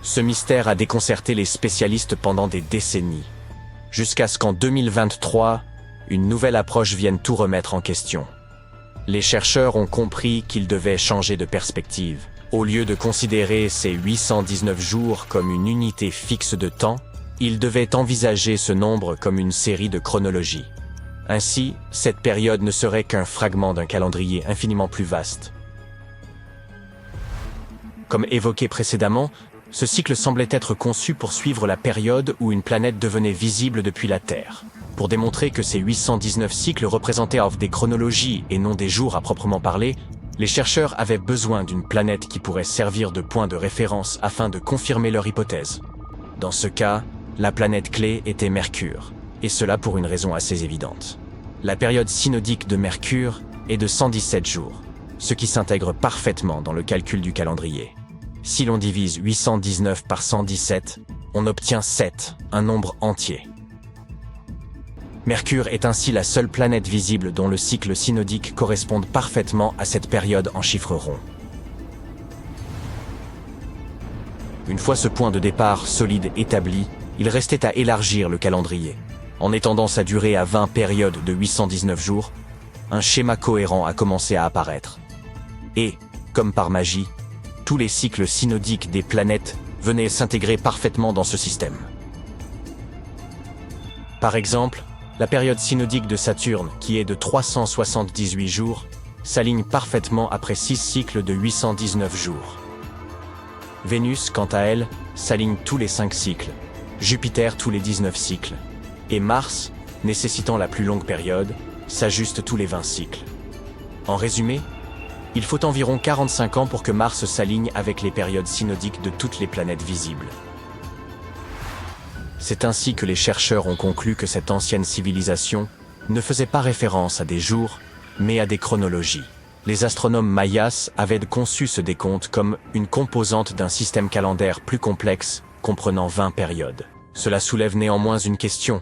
Ce mystère a déconcerté les spécialistes pendant des décennies, jusqu'à ce qu'en 2023, une nouvelle approche vienne tout remettre en question. Les chercheurs ont compris qu'ils devaient changer de perspective. Au lieu de considérer ces 819 jours comme une unité fixe de temps, ils devaient envisager ce nombre comme une série de chronologies. Ainsi, cette période ne serait qu'un fragment d'un calendrier infiniment plus vaste. Comme évoqué précédemment, ce cycle semblait être conçu pour suivre la période où une planète devenait visible depuis la Terre. Pour démontrer que ces 819 cycles représentaient des chronologies et non des jours à proprement parler, les chercheurs avaient besoin d'une planète qui pourrait servir de point de référence afin de confirmer leur hypothèse. Dans ce cas, la planète clé était Mercure, et cela pour une raison assez évidente. La période synodique de Mercure est de 117 jours, ce qui s'intègre parfaitement dans le calcul du calendrier. Si l'on divise 819 par 117, on obtient 7, un nombre entier. Mercure est ainsi la seule planète visible dont le cycle synodique corresponde parfaitement à cette période en chiffres ronds. Une fois ce point de départ solide établi, il restait à élargir le calendrier. En étendant sa durée à 20 périodes de 819 jours, un schéma cohérent a commencé à apparaître. Et, comme par magie, tous les cycles synodiques des planètes venaient s'intégrer parfaitement dans ce système. Par exemple, la période synodique de Saturne, qui est de 378 jours, s'aligne parfaitement après 6 cycles de 819 jours. Vénus, quant à elle, s'aligne tous les 5 cycles, Jupiter tous les 19 cycles, et Mars, nécessitant la plus longue période, s'ajuste tous les 20 cycles. En résumé, il faut environ 45 ans pour que Mars s'aligne avec les périodes synodiques de toutes les planètes visibles. C'est ainsi que les chercheurs ont conclu que cette ancienne civilisation ne faisait pas référence à des jours, mais à des chronologies. Les astronomes mayas avaient conçu ce décompte comme une composante d'un système calendaire plus complexe, comprenant 20 périodes. Cela soulève néanmoins une question.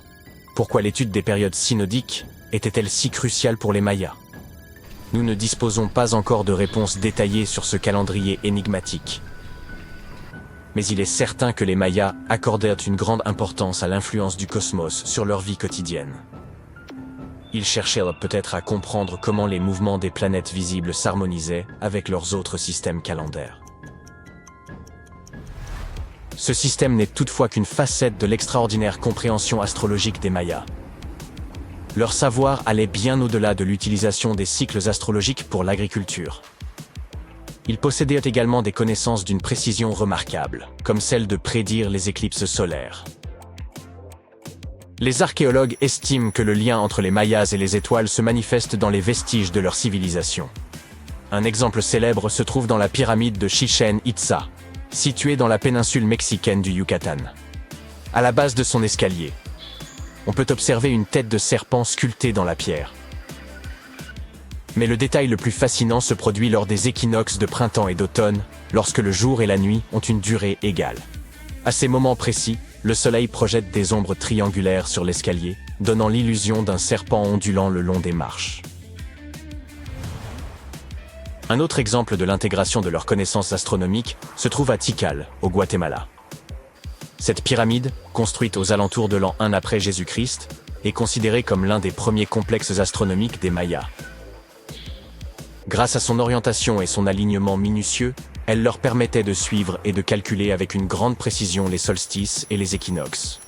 Pourquoi l'étude des périodes synodiques était-elle si cruciale pour les Mayas? Nous ne disposons pas encore de réponses détaillées sur ce calendrier énigmatique. Mais il est certain que les Mayas accordèrent une grande importance à l'influence du cosmos sur leur vie quotidienne. Ils cherchèrent peut-être à comprendre comment les mouvements des planètes visibles s'harmonisaient avec leurs autres systèmes calendaires. Ce système n'est toutefois qu'une facette de l'extraordinaire compréhension astrologique des Mayas. Leur savoir allait bien au-delà de l'utilisation des cycles astrologiques pour l'agriculture. Ils possédaient également des connaissances d'une précision remarquable, comme celle de prédire les éclipses solaires. Les archéologues estiment que le lien entre les Mayas et les étoiles se manifeste dans les vestiges de leur civilisation. Un exemple célèbre se trouve dans la pyramide de Chichén Itzá, située dans la péninsule mexicaine du Yucatan. À la base de son escalier, on peut observer une tête de serpent sculptée dans la pierre. Mais le détail le plus fascinant se produit lors des équinoxes de printemps et d'automne, lorsque le jour et la nuit ont une durée égale. À ces moments précis, le soleil projette des ombres triangulaires sur l'escalier, donnant l'illusion d'un serpent ondulant le long des marches. Un autre exemple de l'intégration de leurs connaissances astronomiques se trouve à Tikal, au Guatemala. Cette pyramide, construite aux alentours de l'an 1 après Jésus-Christ, est considérée comme l'un des premiers complexes astronomiques des Mayas. Grâce à son orientation et son alignement minutieux, elle leur permettait de suivre et de calculer avec une grande précision les solstices et les équinoxes.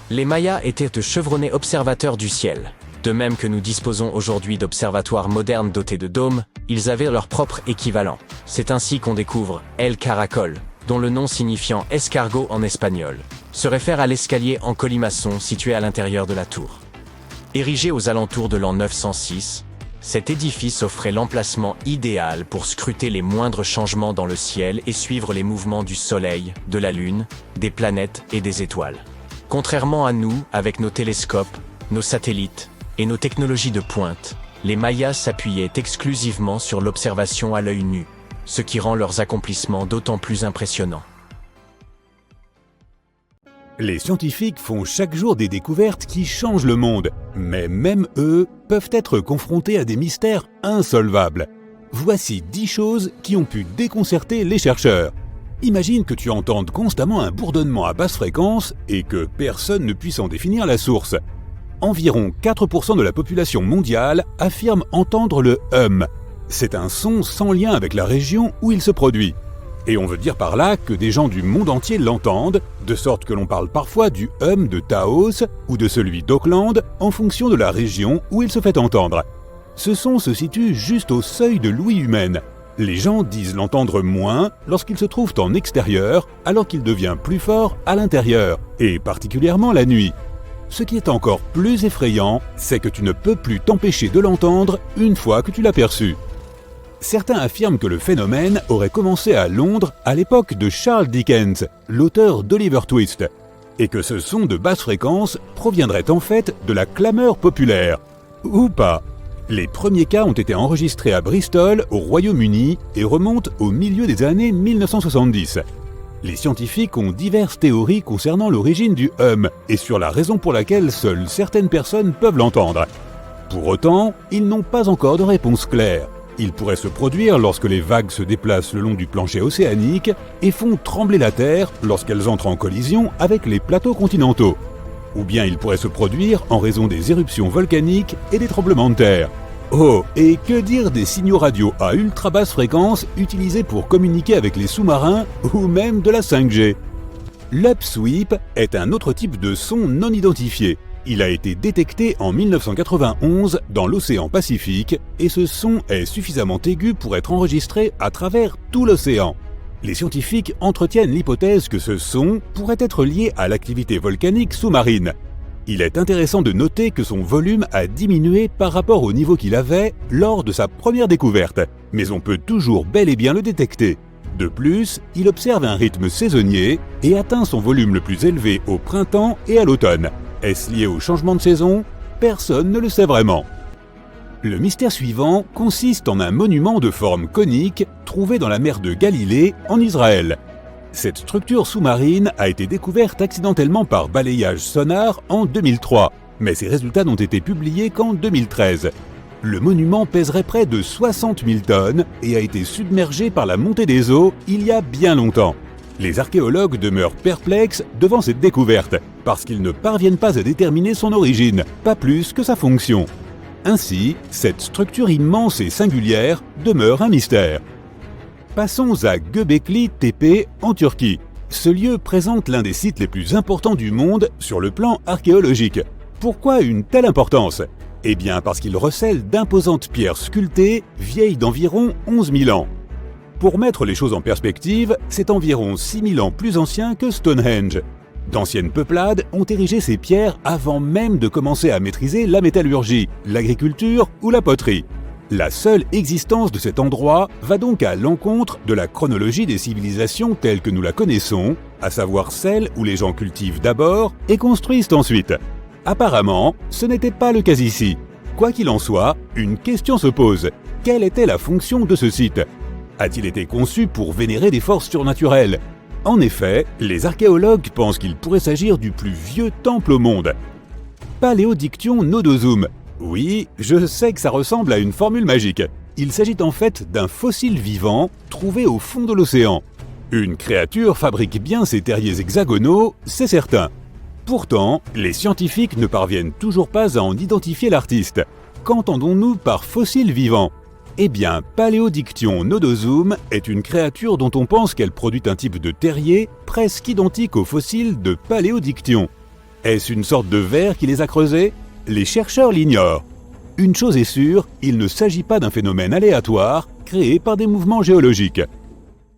Les Mayas étaient de chevronnés observateurs du ciel. De même que nous disposons aujourd'hui d'observatoires modernes dotés de dômes, ils avaient leur propre équivalent. C'est ainsi qu'on découvre El Caracol, dont le nom signifiant escargot en espagnol, se réfère à l'escalier en colimaçon situé à l'intérieur de la tour. Érigé aux alentours de l'an 906, cet édifice offrait l'emplacement idéal pour scruter les moindres changements dans le ciel et suivre les mouvements du Soleil, de la Lune, des planètes et des étoiles. Contrairement à nous, avec nos télescopes, nos satellites et nos technologies de pointe, les Mayas s'appuyaient exclusivement sur l'observation à l'œil nu, ce qui rend leurs accomplissements d'autant plus impressionnants. Les scientifiques font chaque jour des découvertes qui changent le monde, mais même eux peuvent être confrontés à des mystères insolvables. Voici 10 choses qui ont pu déconcerter les chercheurs. Imagine que tu entendes constamment un bourdonnement à basse fréquence et que personne ne puisse en définir la source. Environ 4% de la population mondiale affirme entendre le hum. C'est un son sans lien avec la région où il se produit. Et on veut dire par là que des gens du monde entier l'entendent, de sorte que l'on parle parfois du hum de Taos ou de celui d'Auckland en fonction de la région où il se fait entendre. Ce son se situe juste au seuil de l'ouïe humaine. Les gens disent l'entendre moins lorsqu'ils se trouvent en extérieur, alors qu'il devient plus fort à l'intérieur, et particulièrement la nuit. Ce qui est encore plus effrayant, c'est que tu ne peux plus t'empêcher de l'entendre une fois que tu l'as perçu. Certains affirment que le phénomène aurait commencé à Londres à l'époque de Charles Dickens, l'auteur d'Oliver Twist, et que ce son de basse fréquence proviendrait en fait de la clameur populaire. Ou pas. Les premiers cas ont été enregistrés à Bristol, au Royaume-Uni, et remontent au milieu des années 1970. Les scientifiques ont diverses théories concernant l'origine du hum et sur la raison pour laquelle seules certaines personnes peuvent l'entendre. Pour autant, ils n'ont pas encore de réponse claire. Il pourrait se produire lorsque les vagues se déplacent le long du plancher océanique et font trembler la Terre lorsqu'elles entrent en collision avec les plateaux continentaux. Ou bien il pourrait se produire en raison des éruptions volcaniques et des tremblements de terre. Oh, et que dire des signaux radio à ultra basse fréquence utilisés pour communiquer avec les sous-marins ou même de la 5G. L'upsweep est un autre type de son non identifié. Il a été détecté en 1991 dans l'océan Pacifique et ce son est suffisamment aigu pour être enregistré à travers tout l'océan. Les scientifiques entretiennent l'hypothèse que ce son pourrait être lié à l'activité volcanique sous-marine. Il est intéressant de noter que son volume a diminué par rapport au niveau qu'il avait lors de sa première découverte, mais on peut toujours bel et bien le détecter. De plus, il observe un rythme saisonnier et atteint son volume le plus élevé au printemps et à l'automne. Est-ce lié au changement de saison? Personne ne le sait vraiment. Le mystère suivant consiste en un monument de forme conique trouvé dans la mer de Galilée, en Israël. Cette structure sous-marine a été découverte accidentellement par balayage sonar en 2003, mais ses résultats n'ont été publiés qu'en 2013. Le monument pèserait près de 60 000 tonnes et a été submergé par la montée des eaux il y a bien longtemps. Les archéologues demeurent perplexes devant cette découverte, parce qu'ils ne parviennent pas à déterminer son origine, pas plus que sa fonction. Ainsi, cette structure immense et singulière demeure un mystère. Passons à Göbekli Tepe en Turquie. Ce lieu présente l'un des sites les plus importants du monde sur le plan archéologique. Pourquoi une telle importance? Eh bien parce qu'il recèle d'imposantes pierres sculptées vieilles d'environ 11 000 ans. Pour mettre les choses en perspective, c'est environ 6 000 ans plus ancien que Stonehenge. D'anciennes peuplades ont érigé ces pierres avant même de commencer à maîtriser la métallurgie, l'agriculture ou la poterie. La seule existence de cet endroit va donc à l'encontre de la chronologie des civilisations telles que nous la connaissons, à savoir celle où les gens cultivent d'abord et construisent ensuite. Apparemment, ce n'était pas le cas ici. Quoi qu'il en soit, une question se pose. Quelle était la fonction de ce site ? A-t-il été conçu pour vénérer des forces surnaturelles? En effet, les archéologues pensent qu'il pourrait s'agir du plus vieux temple au monde. Paléodiction nodosum. Oui, je sais que ça ressemble à une formule magique. Il s'agit en fait d'un fossile vivant trouvé au fond de l'océan. Une créature fabrique bien ses terriers hexagonaux, c'est certain. Pourtant, les scientifiques ne parviennent toujours pas à en identifier l'artiste. Qu'entendons-nous par fossile vivant ? Eh bien, Paléodiction nodosum est une créature dont on pense qu'elle produit un type de terrier presque identique au fossile de Paléodiction. Est-ce une sorte de ver qui les a creusés ? Les chercheurs l'ignorent. Une chose est sûre, il ne s'agit pas d'un phénomène aléatoire créé par des mouvements géologiques.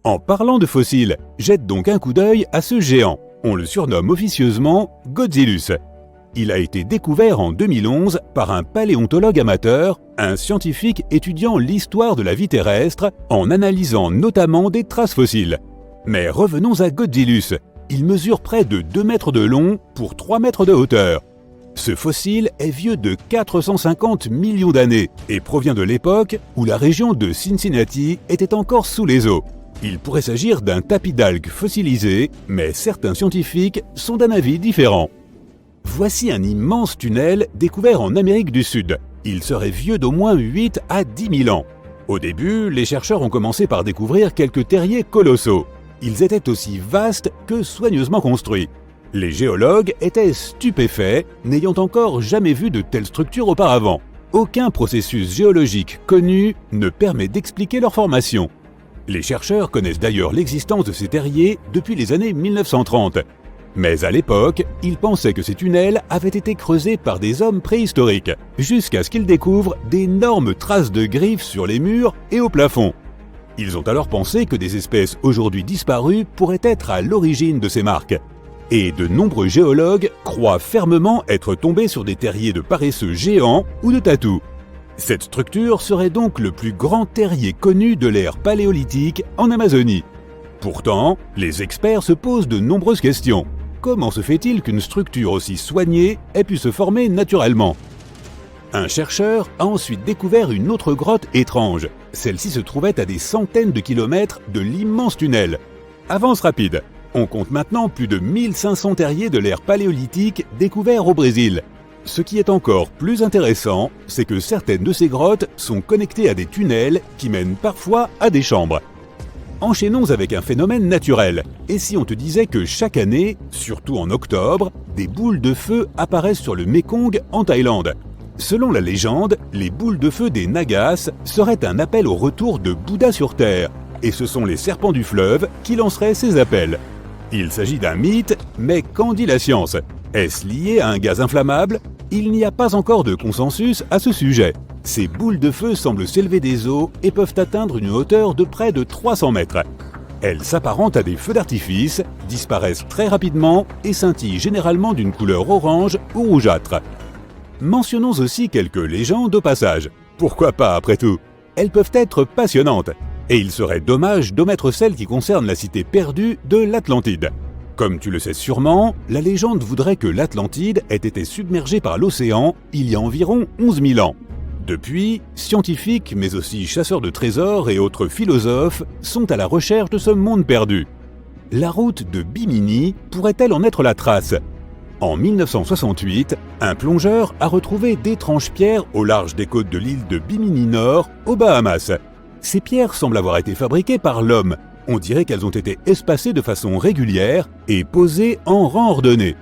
En parlant de fossiles, jette donc un coup d'œil à ce géant. On le surnomme officieusement Godzillus. Il a été découvert en 2011 par un paléontologue amateur, un scientifique étudiant l'histoire de la vie terrestre en analysant notamment des traces fossiles. Mais revenons à Godzillus. Il mesure près de 2 mètres de long pour 3 mètres de hauteur. Ce fossile est vieux de 450 millions d'années et provient de l'époque où la région de Cincinnati était encore sous les eaux. Il pourrait s'agir d'un tapis d'algues fossilisé, mais certains scientifiques sont d'un avis différent. Voici un immense tunnel découvert en Amérique du Sud. Il serait vieux d'au moins 8 à 10 000 ans. Au début, les chercheurs ont commencé par découvrir quelques terriers colossaux. Ils étaient aussi vastes que soigneusement construits. Les géologues étaient stupéfaits, n'ayant encore jamais vu de telles structures auparavant. Aucun processus géologique connu ne permet d'expliquer leur formation. Les chercheurs connaissent d'ailleurs l'existence de ces terriers depuis les années 1930. Mais à l'époque, ils pensaient que ces tunnels avaient été creusés par des hommes préhistoriques, jusqu'à ce qu'ils découvrent d'énormes traces de griffes sur les murs et au plafond. Ils ont alors pensé que des espèces aujourd'hui disparues pourraient être à l'origine de ces marques. Et de nombreux géologues croient fermement être tombés sur des terriers de paresseux géants ou de tatous. Cette structure serait donc le plus grand terrier connu de l'ère paléolithique en Amazonie. Pourtant, les experts se posent de nombreuses questions. Comment se fait-il qu'une structure aussi soignée ait pu se former naturellement ? Un chercheur a ensuite découvert une autre grotte étrange. Celle-ci se trouvait à des centaines de kilomètres de l'immense tunnel. Avance rapide. On compte maintenant plus de 1500 terriers de l'ère paléolithique découverts au Brésil. Ce qui est encore plus intéressant, c'est que certaines de ces grottes sont connectées à des tunnels qui mènent parfois à des chambres. Enchaînons avec un phénomène naturel. Et si on te disait que chaque année, surtout en octobre, des boules de feu apparaissent sur le Mékong en Thaïlande ? Selon la légende, les boules de feu des Nagas seraient un appel au retour de Bouddha sur Terre. Et ce sont les serpents du fleuve qui lanceraient ces appels. Il s'agit d'un mythe, mais qu'en dit la science ? Est-ce lié à un gaz inflammable ? Il n'y a pas encore de consensus à ce sujet. Ces boules de feu semblent s'élever des eaux et peuvent atteindre une hauteur de près de 300 mètres. Elles s'apparentent à des feux d'artifice, disparaissent très rapidement et scintillent généralement d'une couleur orange ou rougeâtre. Mentionnons aussi quelques légendes au passage. Pourquoi pas après tout ? Elles peuvent être passionnantes. Et il serait dommage d'omettre celle qui concerne la cité perdue de l'Atlantide. Comme tu le sais sûrement, la légende voudrait que l'Atlantide ait été submergée par l'océan il y a environ 11 000 ans. Depuis, scientifiques, mais aussi chasseurs de trésors et autres philosophes sont à la recherche de ce monde perdu. La route de Bimini pourrait-elle en être la trace ? En 1968, un plongeur a retrouvé d'étranges pierres au large des côtes de l'île de Bimini Nord, aux Bahamas. Ces pierres semblent avoir été fabriquées par l'homme. On dirait qu'elles ont été espacées de façon régulière et posées en rang ordonné.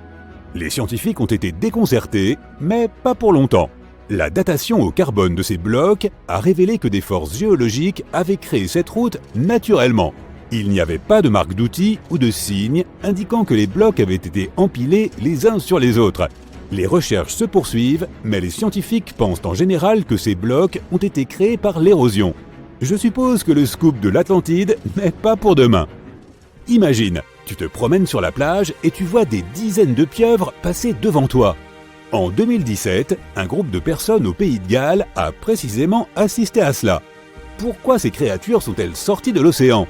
Les scientifiques ont été déconcertés, mais pas pour longtemps. La datation au carbone de ces blocs a révélé que des forces géologiques avaient créé cette route naturellement. Il n'y avait pas de marque d'outils ou de signes indiquant que les blocs avaient été empilés les uns sur les autres. Les recherches se poursuivent, mais les scientifiques pensent en général que ces blocs ont été créés par l'érosion. Je suppose que le scoop de l'Atlantide n'est pas pour demain. Imagine, tu te promènes sur la plage et tu vois des dizaines de pieuvres passer devant toi. En 2017, un groupe de personnes au Pays de Galles a précisément assisté à cela. Pourquoi ces créatures sont-elles sorties de l'océan ?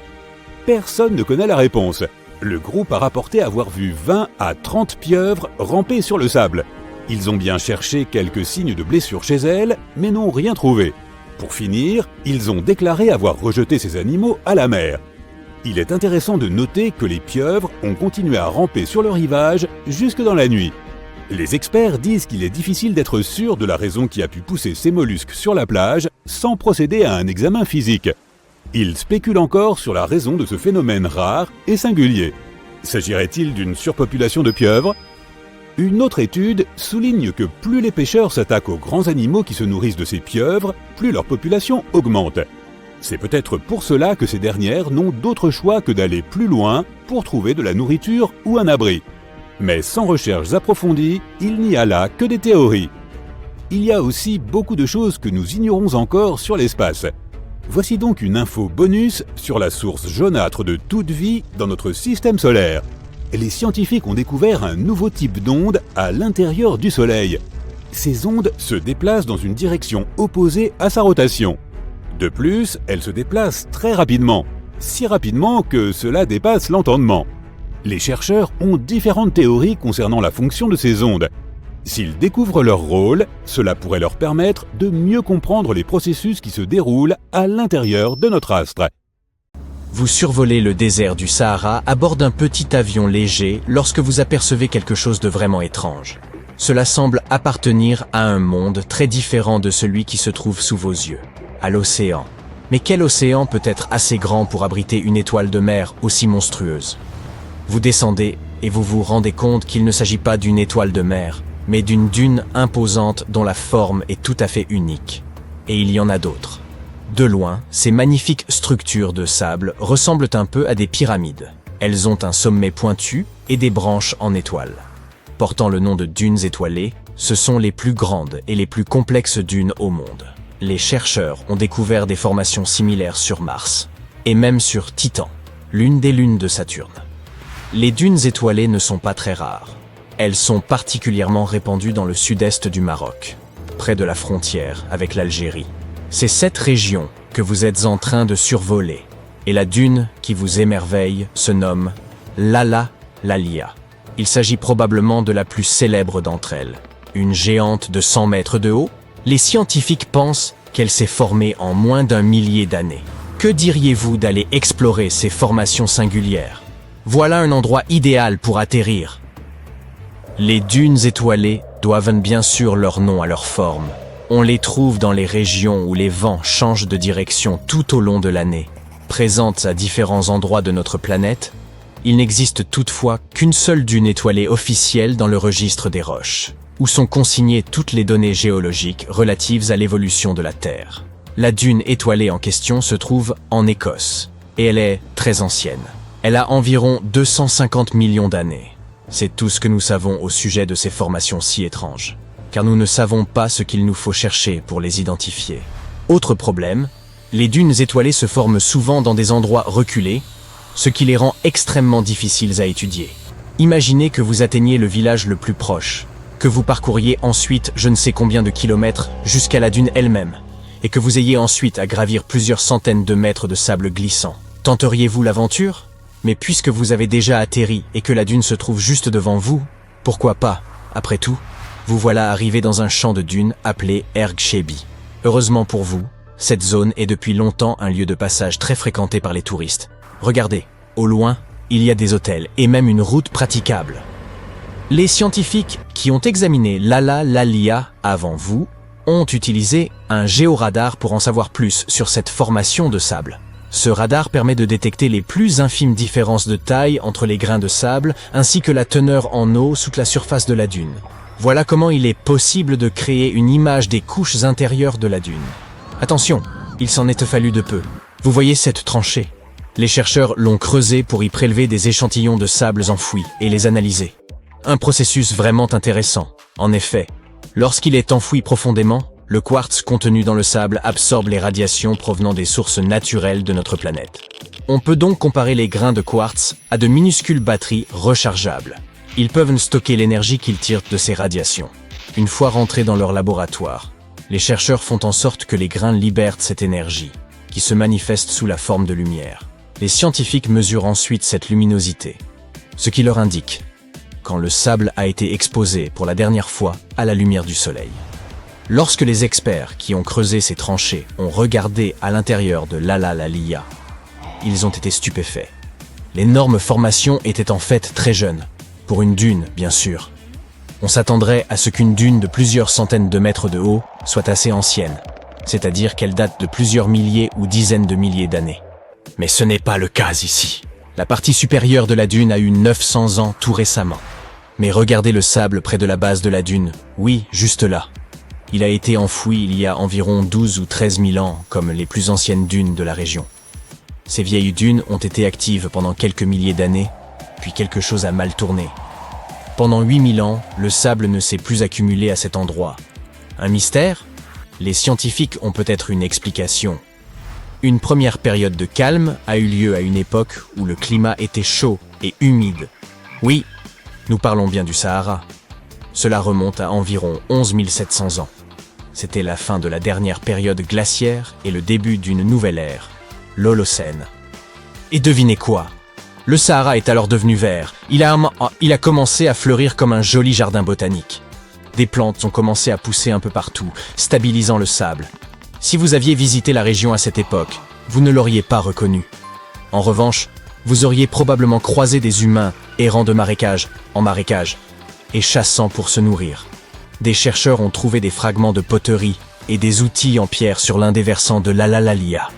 Personne ne connaît la réponse. Le groupe a rapporté avoir vu 20 à 30 pieuvres ramper sur le sable. Ils ont bien cherché quelques signes de blessures chez elles, mais n'ont rien trouvé. Pour finir, ils ont déclaré avoir rejeté ces animaux à la mer. Il est intéressant de noter que les pieuvres ont continué à ramper sur le rivage jusque dans la nuit. Les experts disent qu'il est difficile d'être sûr de la raison qui a pu pousser ces mollusques sur la plage sans procéder à un examen physique. Ils spéculent encore sur la raison de ce phénomène rare et singulier. S'agirait-il d'une surpopulation de pieuvres ? Une autre étude souligne que plus les pêcheurs s'attaquent aux grands animaux qui se nourrissent de ces pieuvres, plus leur population augmente. C'est peut-être pour cela que ces dernières n'ont d'autre choix que d'aller plus loin pour trouver de la nourriture ou un abri. Mais sans recherches approfondies, il n'y a là que des théories. Il y a aussi beaucoup de choses que nous ignorons encore sur l'espace. Voici donc une info bonus sur la source jaunâtre de toute vie dans notre système solaire. Les scientifiques ont découvert un nouveau type d'onde à l'intérieur du Soleil. Ces ondes se déplacent dans une direction opposée à sa rotation. De plus, elles se déplacent très rapidement, si rapidement que cela dépasse l'entendement. Les chercheurs ont différentes théories concernant la fonction de ces ondes. S'ils découvrent leur rôle, cela pourrait leur permettre de mieux comprendre les processus qui se déroulent à l'intérieur de notre astre. Vous survolez le désert du Sahara à bord d'un petit avion léger lorsque vous apercevez quelque chose de vraiment étrange. Cela semble appartenir à un monde très différent de celui qui se trouve sous vos yeux, à l'océan. Mais quel océan peut être assez grand pour abriter une étoile de mer aussi monstrueuse? Vous descendez et vous vous rendez compte qu'il ne s'agit pas d'une étoile de mer, mais d'une dune imposante dont la forme est tout à fait unique. Et il y en a d'autres. De loin, ces magnifiques structures de sable ressemblent un peu à des pyramides. Elles ont un sommet pointu et des branches en étoile. Portant le nom de dunes étoilées, ce sont les plus grandes et les plus complexes dunes au monde. Les chercheurs ont découvert des formations similaires sur Mars, et même sur Titan, l'une des lunes de Saturne. Les dunes étoilées ne sont pas très rares. Elles sont particulièrement répandues dans le sud-est du Maroc, près de la frontière avec l'Algérie. C'est cette région que vous êtes en train de survoler, et la dune qui vous émerveille se nomme Lala Lalia. Il s'agit probablement de la plus célèbre d'entre elles. Une géante de 100 mètres de haut, les scientifiques pensent qu'elle s'est formée en moins d'1 millier d'années. Que diriez-vous d'aller explorer ces formations singulières? Voilà un endroit idéal pour atterrir. Les dunes étoilées doivent bien sûr leur nom à leur forme. On les trouve dans les régions où les vents changent de direction tout au long de l'année. Présentes à différents endroits de notre planète, il n'existe toutefois qu'une seule dune étoilée officielle dans le registre des roches, où sont consignées toutes les données géologiques relatives à l'évolution de la Terre. La dune étoilée en question se trouve en Écosse, et elle est très ancienne. Elle a environ 250 millions d'années. C'est tout ce que nous savons au sujet de ces formations si étranges, car nous ne savons pas ce qu'il nous faut chercher pour les identifier. Autre problème, les dunes étoilées se forment souvent dans des endroits reculés, ce qui les rend extrêmement difficiles à étudier. Imaginez que vous atteigniez le village le plus proche, que vous parcouriez ensuite je ne sais combien de kilomètres jusqu'à la dune elle-même, et que vous ayez ensuite à gravir plusieurs centaines de mètres de sable glissant. Tenteriez-vous l'aventure? Mais puisque vous avez déjà atterri et que la dune se trouve juste devant vous, pourquoi pas? Après tout, vous voilà arrivé dans un champ de dunes appelé Erg Shebi. Heureusement pour vous, cette zone est depuis longtemps un lieu de passage très fréquenté par les touristes. Regardez, au loin, il y a des hôtels et même une route praticable. Les scientifiques qui ont examiné Lala Lalia avant vous ont utilisé un géoradar pour en savoir plus sur cette formation de sable. Ce radar permet de détecter les plus infimes différences de taille entre les grains de sable ainsi que la teneur en eau sous la surface de la dune. Voilà comment il est possible de créer une image des couches intérieures de la dune. Attention, il s'en est fallu de peu. Vous voyez cette tranchée? Les chercheurs l'ont creusée pour y prélever des échantillons de sables enfouis et les analyser. Un processus vraiment intéressant. En effet, lorsqu'il est enfoui profondément, le quartz contenu dans le sable absorbe les radiations provenant des sources naturelles de notre planète. On peut donc comparer les grains de quartz à de minuscules batteries rechargeables. Ils peuvent stocker l'énergie qu'ils tirent de ces radiations. Une fois rentrés dans leur laboratoire, les chercheurs font en sorte que les grains libèrent cette énergie, qui se manifeste sous la forme de lumière. Les scientifiques mesurent ensuite cette luminosité, ce qui leur indique quand le sable a été exposé pour la dernière fois à la lumière du soleil. Lorsque les experts qui ont creusé ces tranchées ont regardé à l'intérieur de Lala Lalia, ils ont été stupéfaits. L'énorme formation était en fait très jeune, pour une dune bien sûr. On s'attendrait à ce qu'une dune de plusieurs centaines de mètres de haut soit assez ancienne, c'est-à-dire qu'elle date de plusieurs milliers ou dizaines de milliers d'années. Mais ce n'est pas le cas ici. La partie supérieure de la dune a eu 900 ans tout récemment. Mais regardez le sable près de la base de la dune, oui, juste là. Il a été enfoui il y a environ 12 ou 13 000 ans, comme les plus anciennes dunes de la région. Ces vieilles dunes ont été actives pendant quelques milliers d'années, puis quelque chose a mal tourné. Pendant 8000 ans, le sable ne s'est plus accumulé à cet endroit. Un mystère? Les scientifiques ont peut-être une explication. Une première période de calme a eu lieu à une époque où le climat était chaud et humide. Oui, nous parlons bien du Sahara. Cela remonte à environ 11 700 ans. C'était la fin de la dernière période glaciaire et le début d'une nouvelle ère, l'Holocène. Et devinez quoi? Le Sahara est alors devenu vert. Il a commencé à fleurir comme un joli jardin botanique. Des plantes ont commencé à pousser un peu partout, stabilisant le sable. Si vous aviez visité la région à cette époque, vous ne l'auriez pas reconnu. En revanche, vous auriez probablement croisé des humains errant de marécage en marécage et chassant pour se nourrir. Des chercheurs ont trouvé des fragments de poterie et des outils en pierre sur l'un des versants de l'Alalalia.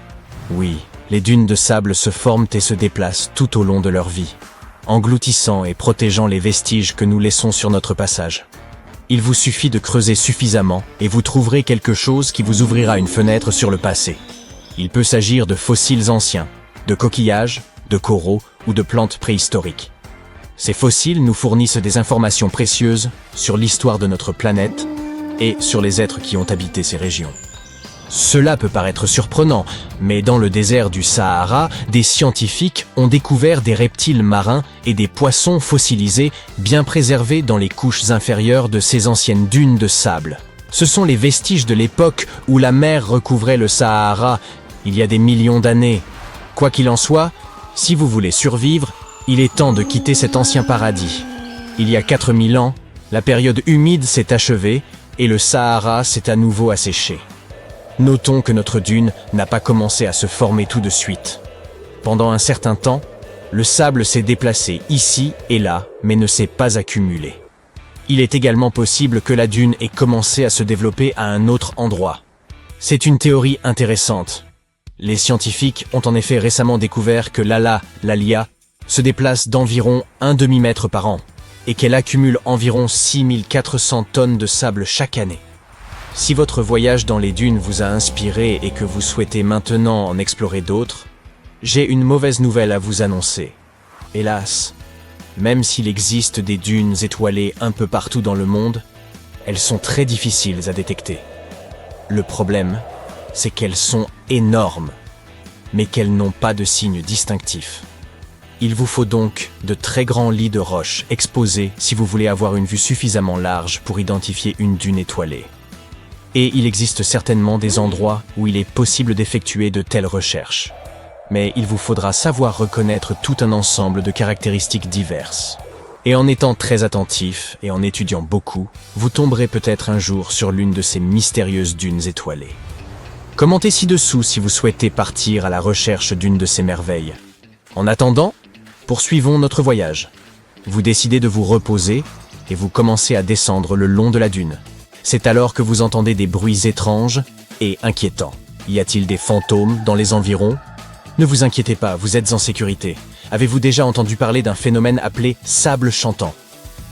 Oui, les dunes de sable se forment et se déplacent tout au long de leur vie, engloutissant et protégeant les vestiges que nous laissons sur notre passage. Il vous suffit de creuser suffisamment et vous trouverez quelque chose qui vous ouvrira une fenêtre sur le passé. Il peut s'agir de fossiles anciens, de coquillages, de coraux ou de plantes préhistoriques. Ces fossiles nous fournissent des informations précieuses sur l'histoire de notre planète et sur les êtres qui ont habité ces régions. Cela peut paraître surprenant, mais dans le désert du Sahara, des scientifiques ont découvert des reptiles marins et des poissons fossilisés bien préservés dans les couches inférieures de ces anciennes dunes de sable. Ce sont les vestiges de l'époque où la mer recouvrait le Sahara il y a des millions d'années. Quoi qu'il en soit, si vous voulez survivre, il est temps de quitter cet ancien paradis. Il y a 4000 ans, la période humide s'est achevée et le Sahara s'est à nouveau asséché. Notons que notre dune n'a pas commencé à se former tout de suite. Pendant un certain temps, le sable s'est déplacé ici et là, mais ne s'est pas accumulé. Il est également possible que la dune ait commencé à se développer à un autre endroit. C'est une théorie intéressante. Les scientifiques ont en effet récemment découvert que l'Alalalia se déplace d'environ 1 demi-mètre par an et qu'elle accumule environ 6400 tonnes de sable chaque année. Si votre voyage dans les dunes vous a inspiré et que vous souhaitez maintenant en explorer d'autres, j'ai une mauvaise nouvelle à vous annoncer. Hélas, même s'il existe des dunes étoilées un peu partout dans le monde, elles sont très difficiles à détecter. Le problème, c'est qu'elles sont énormes, mais qu'elles n'ont pas de signes distinctifs. Il vous faut donc de très grands lits de roches exposés si vous voulez avoir une vue suffisamment large pour identifier une dune étoilée. Et il existe certainement des endroits où il est possible d'effectuer de telles recherches. Mais il vous faudra savoir reconnaître tout un ensemble de caractéristiques diverses. Et en étant très attentif et en étudiant beaucoup, vous tomberez peut-être un jour sur l'une de ces mystérieuses dunes étoilées. Commentez ci-dessous si vous souhaitez partir à la recherche d'une de ces merveilles. En attendant, poursuivons notre voyage. Vous décidez de vous reposer et vous commencez à descendre le long de la dune. C'est alors que vous entendez des bruits étranges et inquiétants. Y a-t-il des fantômes dans les environs? Ne vous inquiétez pas, vous êtes en sécurité. Avez-vous déjà entendu parler d'un phénomène appelé sable chantant?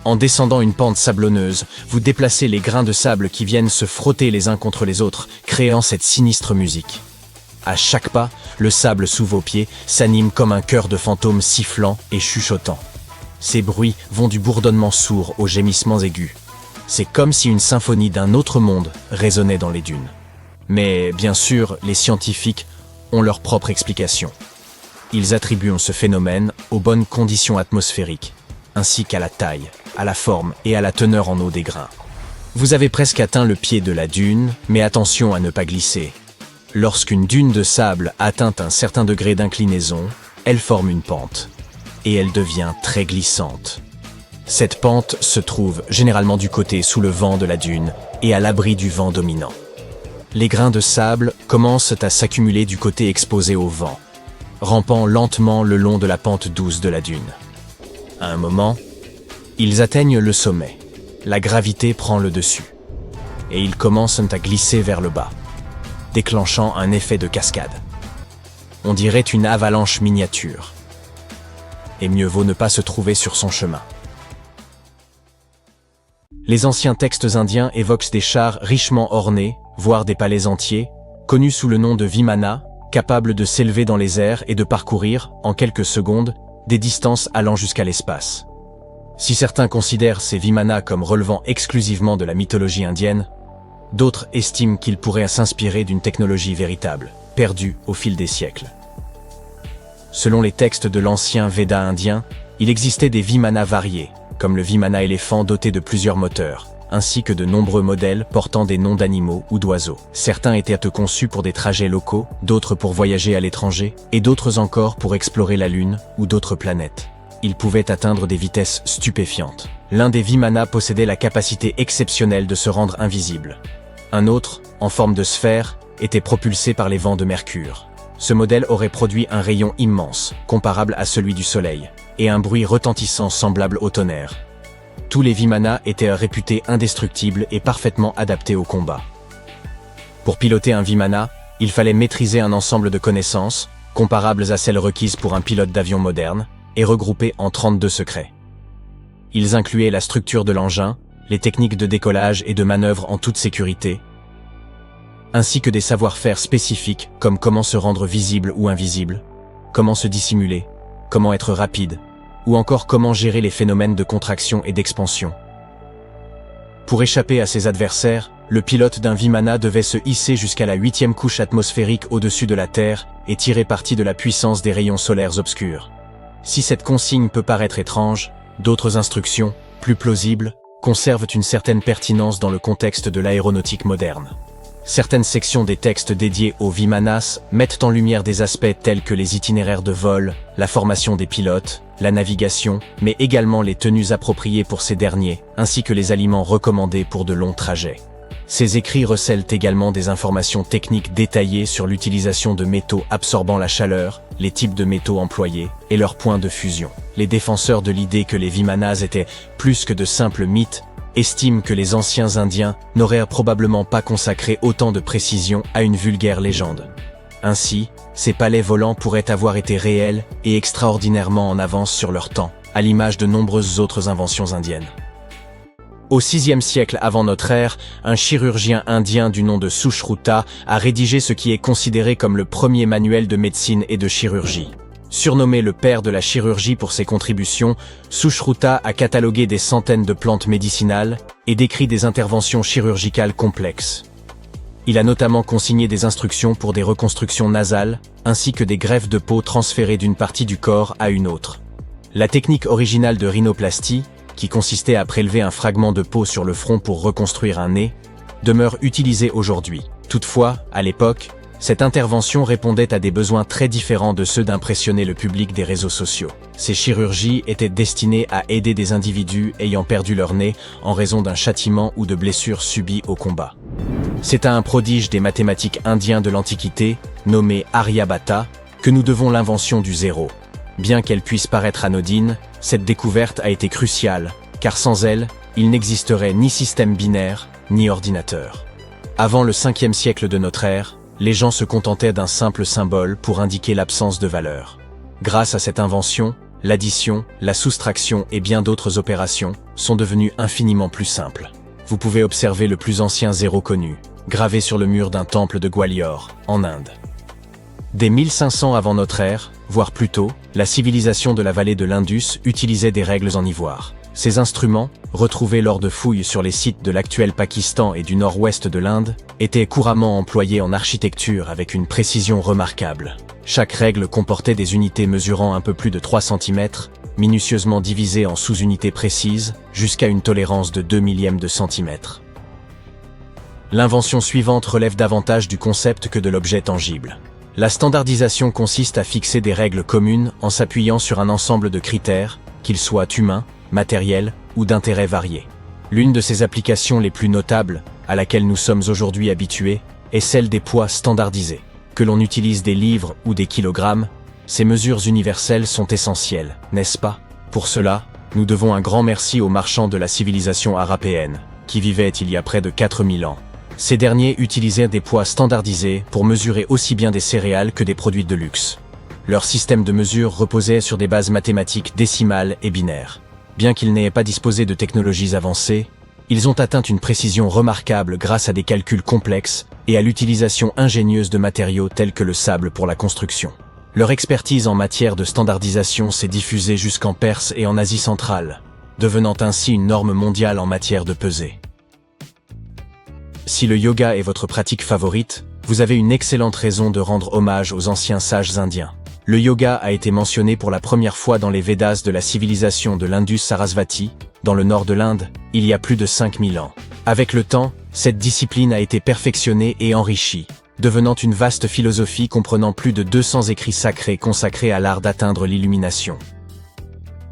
En descendant une pente sablonneuse, vous déplacez les grains de sable qui viennent se frotter les uns contre les autres, créant cette sinistre musique. À chaque pas, le sable sous vos pieds s'anime comme un chœur de fantômes sifflant et chuchotant. Ces bruits vont du bourdonnement sourd aux gémissements aigus. C'est comme si une symphonie d'un autre monde résonnait dans les dunes. Mais bien sûr, les scientifiques ont leur propre explication. Ils attribuent ce phénomène aux bonnes conditions atmosphériques, ainsi qu'à la taille, à la forme et à la teneur en eau des grains. Vous avez presque atteint le pied de la dune, mais attention à ne pas glisser. Lorsqu'une dune de sable atteint un certain degré d'inclinaison, elle forme une pente, et elle devient très glissante. Cette pente se trouve généralement du côté sous le vent de la dune et à l'abri du vent dominant. Les grains de sable commencent à s'accumuler du côté exposé au vent, rampant lentement le long de la pente douce de la dune. À un moment, ils atteignent le sommet. La gravité prend le dessus, et ils commencent à glisser vers le bas, déclenchant un effet de cascade. On dirait une avalanche miniature. Et mieux vaut ne pas se trouver sur son chemin. Les anciens textes indiens évoquent des chars richement ornés, voire des palais entiers, connus sous le nom de Vimana, capables de s'élever dans les airs et de parcourir, en quelques secondes, des distances allant jusqu'à l'espace. Si certains considèrent ces Vimana comme relevant exclusivement de la mythologie indienne, d'autres estiment qu'ils pourraient s'inspirer d'une technologie véritable, perdue au fil des siècles. Selon les textes de l'ancien Veda indien, il existait des Vimana variés, comme le Vimana éléphant doté de plusieurs moteurs, ainsi que de nombreux modèles portant des noms d'animaux ou d'oiseaux. Certains étaient conçus pour des trajets locaux, d'autres pour voyager à l'étranger, et d'autres encore pour explorer la Lune ou d'autres planètes. Ils pouvaient atteindre des vitesses stupéfiantes. L'un des Vimana possédait la capacité exceptionnelle de se rendre invisible. Un autre, en forme de sphère, était propulsé par les vents de Mercure. Ce modèle aurait produit un rayon immense, comparable à celui du Soleil, et un bruit retentissant semblable au tonnerre. Tous les Vimana étaient réputés indestructibles et parfaitement adaptés au combat. Pour piloter un Vimana, il fallait maîtriser un ensemble de connaissances, comparables à celles requises pour un pilote d'avion moderne, et regroupées en 32 secrets. Ils incluaient la structure de l'engin, les techniques de décollage et de manœuvre en toute sécurité, ainsi que des savoir-faire spécifiques comme comment se rendre visible ou invisible, comment se dissimuler, comment être rapide, ou encore comment gérer les phénomènes de contraction et d'expansion. Pour échapper à ses adversaires, le pilote d'un Vimana devait se hisser jusqu'à la 8e couche atmosphérique au-dessus de la Terre et tirer parti de la puissance des rayons solaires obscurs. Si cette consigne peut paraître étrange, d'autres instructions, plus plausibles, conservent une certaine pertinence dans le contexte de l'aéronautique moderne. Certaines sections des textes dédiés aux Vimanas mettent en lumière des aspects tels que les itinéraires de vol, la formation des pilotes, la navigation, mais également les tenues appropriées pour ces derniers, ainsi que les aliments recommandés pour de longs trajets. Ces écrits recèlent également des informations techniques détaillées sur l'utilisation de métaux absorbant la chaleur, les types de métaux employés et leurs points de fusion. Les défenseurs de l'idée que les Vimanas étaient plus que de simples mythes estiment que les anciens Indiens n'auraient probablement pas consacré autant de précision à une vulgaire légende. Ainsi, ces palais volants pourraient avoir été réels et extraordinairement en avance sur leur temps, à l'image de nombreuses autres inventions indiennes. Au VIe siècle avant notre ère, un chirurgien indien du nom de Sushruta a rédigé ce qui est considéré comme le premier manuel de médecine et de chirurgie. Surnommé le père de la chirurgie pour ses contributions, Sushruta a catalogué des centaines de plantes médicinales et décrit des interventions chirurgicales complexes. Il a notamment consigné des instructions pour des reconstructions nasales, ainsi que des greffes de peau transférées d'une partie du corps à une autre. La technique originale de rhinoplastie, qui consistait à prélever un fragment de peau sur le front pour reconstruire un nez, demeure utilisée aujourd'hui. Toutefois, à l'époque, cette intervention répondait à des besoins très différents de ceux d'impressionner le public des réseaux sociaux. Ces chirurgies étaient destinées à aider des individus ayant perdu leur nez en raison d'un châtiment ou de blessures subies au combat. C'est à un prodige des mathématiques indiens de l'Antiquité, nommé Aryabhata, que nous devons l'invention du zéro. Bien qu'elle puisse paraître anodine, cette découverte a été cruciale, car sans elle, il n'existerait ni système binaire, ni ordinateur. Avant le 5e siècle de notre ère, les gens se contentaient d'un simple symbole pour indiquer l'absence de valeur. Grâce à cette invention, l'addition, la soustraction et bien d'autres opérations sont devenues infiniment plus simples. Vous pouvez observer le plus ancien zéro connu, gravé sur le mur d'un temple de Gwalior, en Inde. Dès 1500 avant notre ère, voire plus tôt, la civilisation de la vallée de l'Indus utilisait des règles en ivoire. Ces instruments, retrouvés lors de fouilles sur les sites de l'actuel Pakistan et du nord-ouest de l'Inde, étaient couramment employés en architecture avec une précision remarquable. Chaque règle comportait des unités mesurant un peu plus de 3 cm, minutieusement divisées en sous-unités précises, jusqu'à une tolérance de 2 millièmes de centimètre. L'invention suivante relève davantage du concept que de l'objet tangible. La standardisation consiste à fixer des règles communes en s'appuyant sur un ensemble de critères, qu'ils soient humains, matériels ou d'intérêts variés. L'une de ces applications les plus notables, à laquelle nous sommes aujourd'hui habitués, est celle des poids standardisés. Que l'on utilise des livres ou des kilogrammes, ces mesures universelles sont essentielles, n'est-ce pas? Pour cela, nous devons un grand merci aux marchands de la civilisation arapéenne, qui vivaient il y a près de 4000 ans. Ces derniers utilisaient des poids standardisés pour mesurer aussi bien des céréales que des produits de luxe. Leur système de mesure reposait sur des bases mathématiques décimales et binaires. Bien qu'ils n'aient pas disposé de technologies avancées, ils ont atteint une précision remarquable grâce à des calculs complexes et à l'utilisation ingénieuse de matériaux tels que le sable pour la construction. Leur expertise en matière de standardisation s'est diffusée jusqu'en Perse et en Asie centrale, devenant ainsi une norme mondiale en matière de pesée. Si le yoga est votre pratique favorite, vous avez une excellente raison de rendre hommage aux anciens sages indiens. Le yoga a été mentionné pour la première fois dans les Védas de la civilisation de l'Indus-Sarasvati, dans le nord de l'Inde, il y a plus de 5000 ans. Avec le temps, cette discipline a été perfectionnée et enrichie, devenant une vaste philosophie comprenant plus de 200 écrits sacrés consacrés à l'art d'atteindre l'illumination.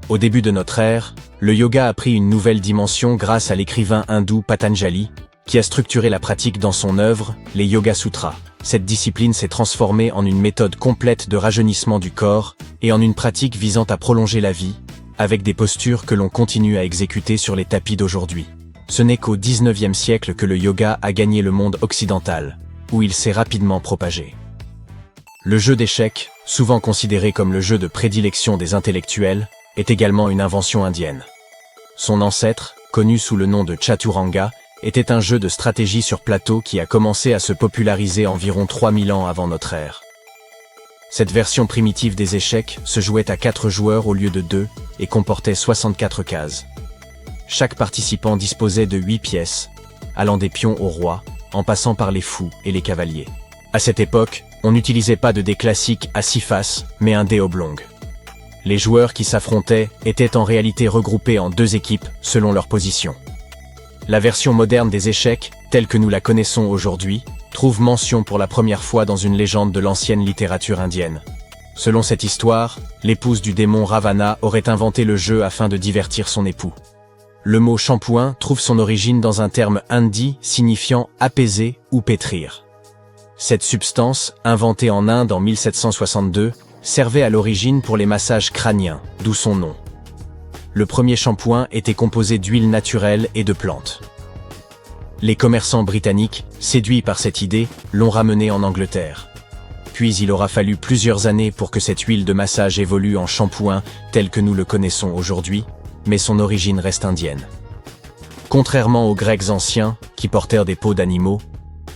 Au début de notre ère, le yoga a pris une nouvelle dimension grâce à l'écrivain hindou Patanjali, qui a structuré la pratique dans son œuvre, les Yoga Sutras. cette discipline s'est transformée en une méthode complète de rajeunissement du corps et en une pratique visant à prolonger la vie, avec des postures que l'on continue à exécuter sur les tapis d'aujourd'hui. Ce n'est qu'au XIXe siècle que le yoga a gagné le monde occidental, où il s'est rapidement propagé. Le jeu d'échecs, souvent considéré comme le jeu de prédilection des intellectuels, est également une invention indienne. Son ancêtre, connu sous le nom de Chaturanga, était un jeu de stratégie sur plateau qui a commencé à se populariser environ 3000 ans avant notre ère. Cette version primitive des échecs se jouait à 4 joueurs au lieu de 2 et comportait 64 cases. Chaque participant disposait de 8 pièces, allant des pions au roi, en passant par les fous et les cavaliers. À cette époque, on n'utilisait pas de dés classiques à 6 faces, mais un dé oblong. Les joueurs qui s'affrontaient étaient en réalité regroupés en 2 équipes selon leur position. La version moderne des échecs, telle que nous la connaissons aujourd'hui, trouve mention pour la première fois dans une légende de l'ancienne littérature indienne. Selon cette histoire, l'épouse du démon Ravana aurait inventé le jeu afin de divertir son époux. Le mot shampooing trouve son origine dans un terme hindi signifiant apaiser ou pétrir. Cette substance, inventée en Inde en 1762, servait à l'origine pour les massages crâniens, d'où son nom. Le premier shampoing était composé d'huile naturelle et de plantes. Les commerçants britanniques, séduits par cette idée, l'ont ramené en Angleterre. Puis il aura fallu plusieurs années pour que cette huile de massage évolue en shampoing tel que nous le connaissons aujourd'hui, mais son origine reste indienne. Contrairement aux Grecs anciens, qui portèrent des peaux d'animaux,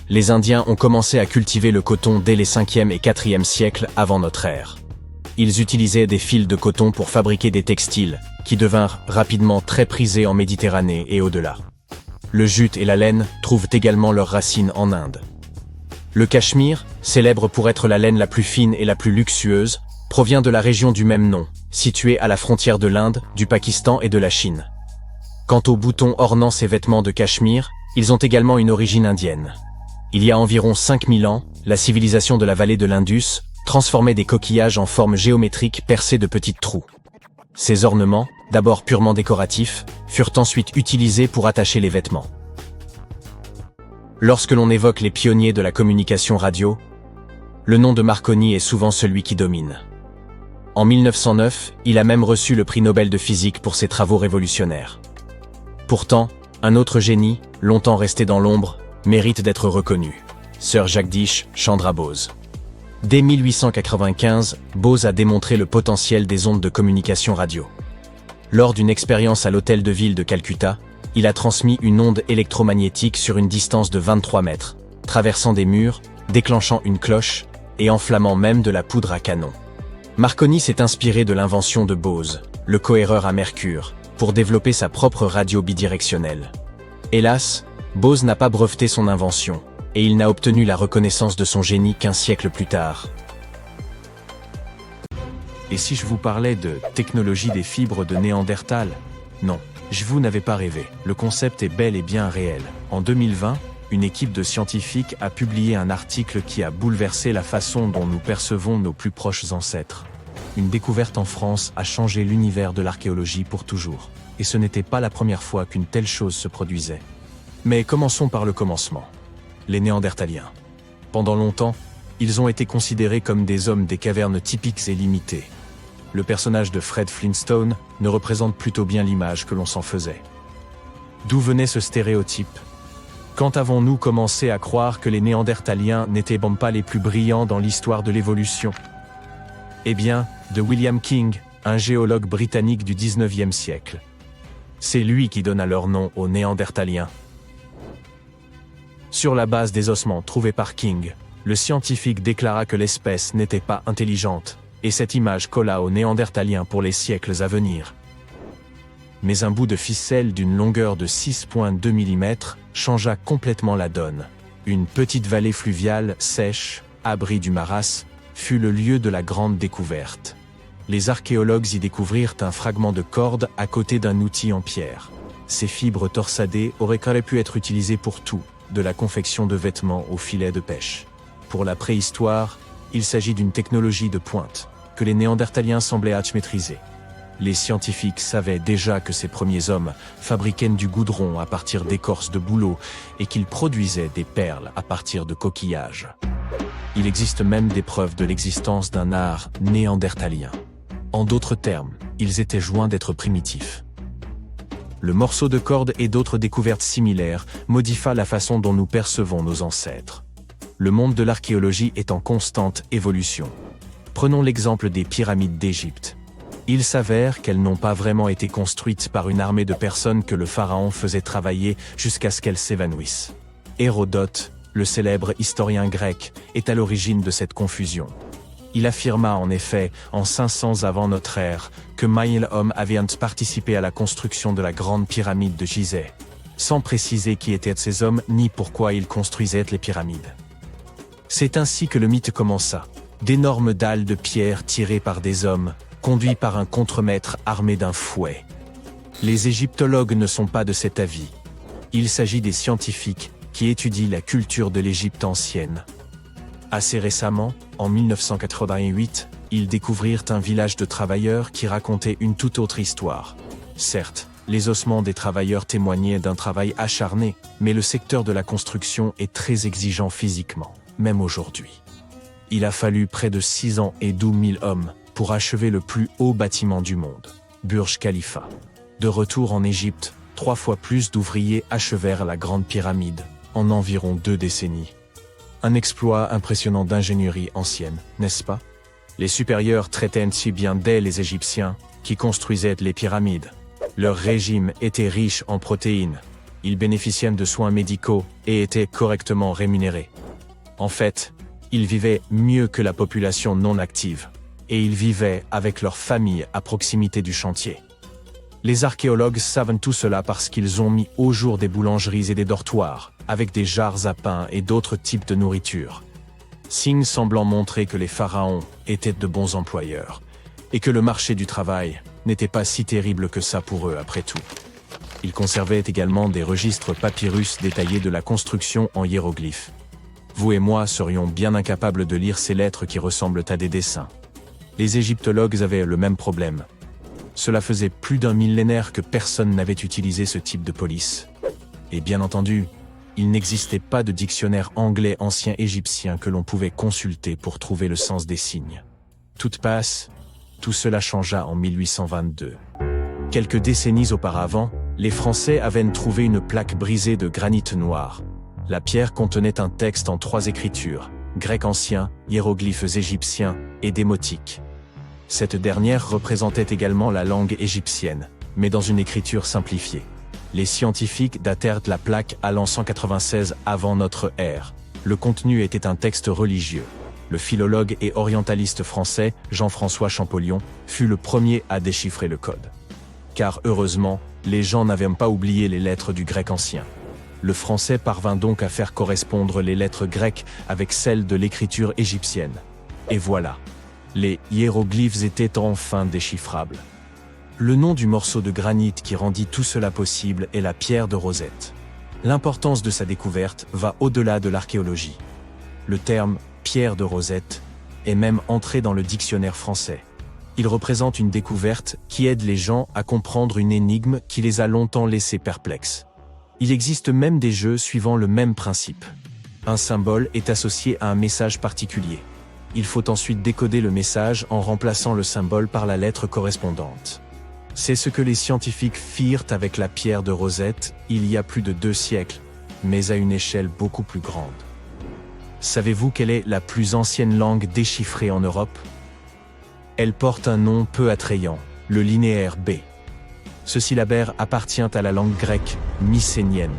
les Indiens ont commencé à cultiver le coton dès les 5e et 4e siècles avant notre ère. Ils utilisaient des fils de coton pour fabriquer des textiles, qui devinrent rapidement très prisés en Méditerranée et au-delà. Le jute et la laine trouvent également leurs racines en Inde. Le Cachemire, célèbre pour être la laine la plus fine et la plus luxueuse, provient de la région du même nom, située à la frontière de l'Inde, du Pakistan et de la Chine. Quant aux boutons ornant ces vêtements de Cachemire, ils ont également une origine indienne. Il y a environ 5000 ans, la civilisation de la vallée de l'Indus transformait des coquillages en forme géométrique percés de petits trous. Ces ornements, d'abord purement décoratifs, furent ensuite utilisés pour attacher les vêtements. Lorsque l'on évoque les pionniers de la communication radio, le nom de Marconi est souvent celui qui domine. En 1909, il a même reçu le prix Nobel de physique pour ses travaux révolutionnaires. Pourtant, un autre génie, longtemps resté dans l'ombre, mérite d'être reconnu. Sir Jagdish Chandra Bose. Dès 1895, Bose a démontré le potentiel des ondes de communication radio. Lors d'une expérience à l'hôtel de ville de Calcutta, il a transmis une onde électromagnétique sur une distance de 23 mètres, traversant des murs, déclenchant une cloche et enflammant même de la poudre à canon. Marconi s'est inspiré de l'invention de Bose, le cohéreur à mercure, pour développer sa propre radio bidirectionnelle. Hélas, Bose n'a pas breveté son invention, et il n'a obtenu la reconnaissance de son génie qu'1 siècle plus tard. Et si je vous parlais de technologie des fibres de Néandertal? Non, vous n'avez pas rêvé, le concept est bel et bien réel. En 2020, une équipe de scientifiques a publié un article qui a bouleversé la façon dont nous percevons nos plus proches ancêtres. Une découverte en France a changé l'univers de l'archéologie pour toujours. Et ce n'était pas la première fois qu'une telle chose se produisait. Mais commençons par le commencement. Les Néandertaliens. Pendant longtemps, ils ont été considérés comme des hommes des cavernes typiques et limités. Le personnage de Fred Flintstone ne représente plutôt bien l'image que l'on s'en faisait. D'où venait ce stéréotype? Quand avons-nous commencé à croire que les Néandertaliens n'étaient pas les plus brillants dans l'histoire de l'évolution? Eh bien, de William King, un géologue britannique du 19e siècle. C'est lui qui donna leur nom aux Néandertaliens. Sur la base des ossements trouvés par King, le scientifique déclara que l'espèce n'était pas intelligente, et cette image colla aux Néandertaliens pour les siècles à venir. Mais un bout de ficelle d'une longueur de 6,2 mm changea complètement la donne. Une petite vallée fluviale, sèche, abri du Maras, fut le lieu de la grande découverte. Les archéologues y découvrirent un fragment de corde à côté d'un outil en pierre. Ces fibres torsadées auraient pu être utilisées pour tout, de la confection de vêtements aux filets de pêche. Pour la préhistoire, il s'agit d'une technologie de pointe, que les Néandertaliens semblaient maîtriser. Les scientifiques savaient déjà que ces premiers hommes fabriquaient du goudron à partir d'écorces de bouleau et qu'ils produisaient des perles à partir de coquillages. Il existe même des preuves de l'existence d'un art néandertalien. En d'autres termes, ils étaient loin d'être primitifs. Le morceau de corde et d'autres découvertes similaires modifient la façon dont nous percevons nos ancêtres. Le monde de l'archéologie est en constante évolution. Prenons l'exemple des pyramides d'Égypte. Il s'avère qu'elles n'ont pas vraiment été construites par une armée de personnes que le pharaon faisait travailler jusqu'à ce qu'elles s'évanouissent. Hérodote, le célèbre historien grec, est à l'origine de cette confusion. Il affirma en effet, en 500 avant notre ère, que 1000 hommes avaient participé à la construction de la grande pyramide de Gizeh, sans préciser qui étaient ces hommes ni pourquoi ils construisaient les pyramides. C'est ainsi que le mythe commença. D'énormes dalles de pierre tirées par des hommes, conduits par un contremaître armé d'un fouet. Les égyptologues ne sont pas de cet avis. Il s'agit des scientifiques qui étudient la culture de l'Égypte ancienne. Assez récemment, en 1988, ils découvrirent un village de travailleurs qui racontait une toute autre histoire. Certes, les ossements des travailleurs témoignaient d'un travail acharné, mais le secteur de la construction est très exigeant physiquement, même aujourd'hui. Il a fallu près de 6 ans et 12 000 hommes pour achever le plus haut bâtiment du monde, Burj Khalifa. De retour en Égypte, 3 fois plus d'ouvriers achevèrent la Grande Pyramide, en environ 2 décennies. Un exploit impressionnant d'ingénierie ancienne, n'est-ce pas? Les supérieurs traitaient si bien d'elles les Égyptiens, qui construisaient les pyramides. Leur régime était riche en protéines. Ils bénéficiaient de soins médicaux et étaient correctement rémunérés. En fait, ils vivaient mieux que la population non active, et ils vivaient avec leur famille à proximité du chantier. Les archéologues savent tout cela parce qu'ils ont mis au jour des boulangeries et des dortoirs, avec des jarres à pain et d'autres types de nourriture. Signes semblant montrer que les pharaons étaient de bons employeurs, et que le marché du travail n'était pas si terrible que ça pour eux après tout. Ils conservaient également des registres papyrus détaillés de la construction en hiéroglyphes. Vous et moi serions bien incapables de lire ces lettres qui ressemblent à des dessins. Les égyptologues avaient le même problème. Cela faisait plus d'un millénaire que personne n'avait utilisé ce type de police. Et bien entendu, il n'existait pas de dictionnaire anglais ancien égyptien que l'on pouvait consulter pour trouver le sens des signes. Tout passe, tout cela changea en 1822. Quelques décennies auparavant, les Français avaient trouvé une plaque brisée de granit noir. La pierre contenait un texte en 3 écritures, grec ancien, hiéroglyphes égyptiens et démotiques. Cette dernière représentait également la langue égyptienne, mais dans une écriture simplifiée. Les scientifiques datèrent la plaque à l'an 196 avant notre ère. Le contenu était un texte religieux. Le philologue et orientaliste français Jean-François Champollion fut le premier à déchiffrer le code. Car heureusement, les gens n'avaient pas oublié les lettres du grec ancien. Le français parvint donc à faire correspondre les lettres grecques avec celles de l'écriture égyptienne. Et voilà, les hiéroglyphes étaient enfin déchiffrables. Le nom du morceau de granit qui rendit tout cela possible est la pierre de Rosette. L'importance de sa découverte va au-delà de l'archéologie. Le terme « pierre de Rosette » est même entré dans le dictionnaire français. Il représente une découverte qui aide les gens à comprendre une énigme qui les a longtemps laissés perplexes. Il existe même des jeux suivant le même principe. Un symbole est associé à un message particulier. Il faut ensuite décoder le message en remplaçant le symbole par la lettre correspondante. C'est ce que les scientifiques firent avec la pierre de Rosette il y a plus de 2 siècles, mais à une échelle beaucoup plus grande. Savez-vous quelle est la plus ancienne langue déchiffrée en Europe? Elle porte un nom peu attrayant, le linéaire B. Ce syllabaire appartient à la langue grecque mycénienne.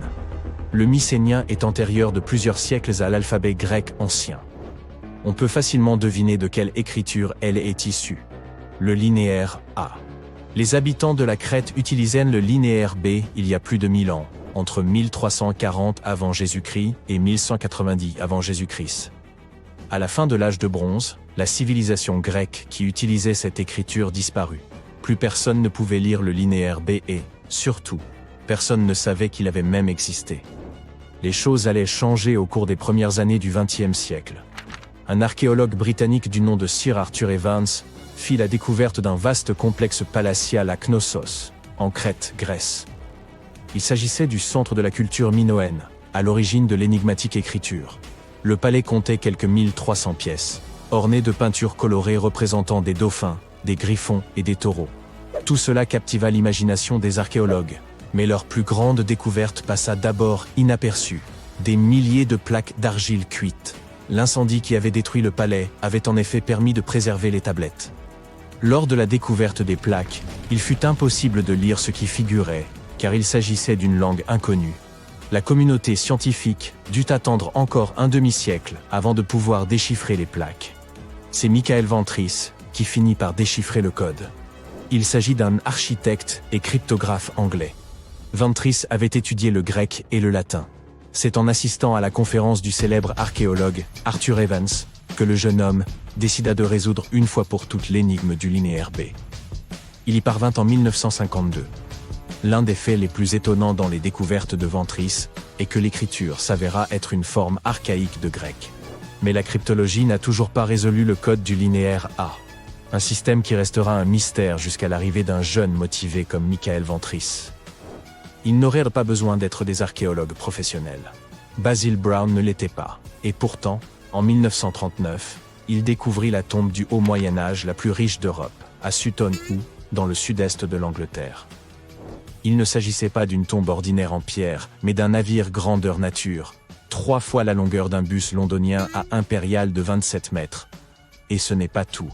Le mycénien est antérieur de plusieurs siècles à l'alphabet grec ancien. On peut facilement deviner de quelle écriture elle est issue. Le linéaire A. Les habitants de la Crète utilisaient le linéaire B il y a plus de 1000 ans, entre 1340 avant Jésus-Christ et 1190 avant Jésus-Christ. À la fin de l'âge de bronze, la civilisation grecque qui utilisait cette écriture disparut. Plus personne ne pouvait lire le linéaire B et, surtout, personne ne savait qu'il avait même existé. Les choses allaient changer au cours des premières années du XXe siècle. Un archéologue britannique du nom de Sir Arthur Evans fit la découverte d'un vaste complexe palatial à Knossos, en Crète, Grèce. Il s'agissait du centre de la culture minoenne, à l'origine de l'énigmatique écriture. Le palais comptait quelques 1300 pièces, ornées de peintures colorées représentant des dauphins, des griffons et des taureaux. Tout cela captiva l'imagination des archéologues, mais leur plus grande découverte passa d'abord inaperçue. Des milliers de plaques d'argile cuites. L'incendie qui avait détruit le palais avait en effet permis de préserver les tablettes. Lors de la découverte des plaques, il fut impossible de lire ce qui figurait, car il s'agissait d'une langue inconnue. La communauté scientifique dut attendre encore un demi-siècle avant de pouvoir déchiffrer les plaques. C'est Michael Ventris qui finit par déchiffrer le code. Il s'agit d'un architecte et cryptographe anglais. Ventris avait étudié le grec et le latin. C'est en assistant à la conférence du célèbre archéologue Arthur Evans que le jeune homme décida de résoudre une fois pour toutes l'énigme du linéaire B. Il y parvint en 1952. L'un des faits les plus étonnants dans les découvertes de Ventris est que l'écriture s'avéra être une forme archaïque de grec. Mais la cryptologie n'a toujours pas résolu le code du linéaire A. Un système qui restera un mystère jusqu'à l'arrivée d'un jeune motivé comme Michael Ventris. Ils n'auraient pas besoin d'être des archéologues professionnels. Basil Brown ne l'était pas. Et pourtant, en 1939, il découvrit la tombe du Haut Moyen-Âge la plus riche d'Europe, à Sutton Hoo, dans le sud-est de l'Angleterre. Il ne s'agissait pas d'une tombe ordinaire en pierre, mais d'un navire grandeur nature, 3 fois la longueur d'un bus londonien à impérial de 27 mètres. Et ce n'est pas tout.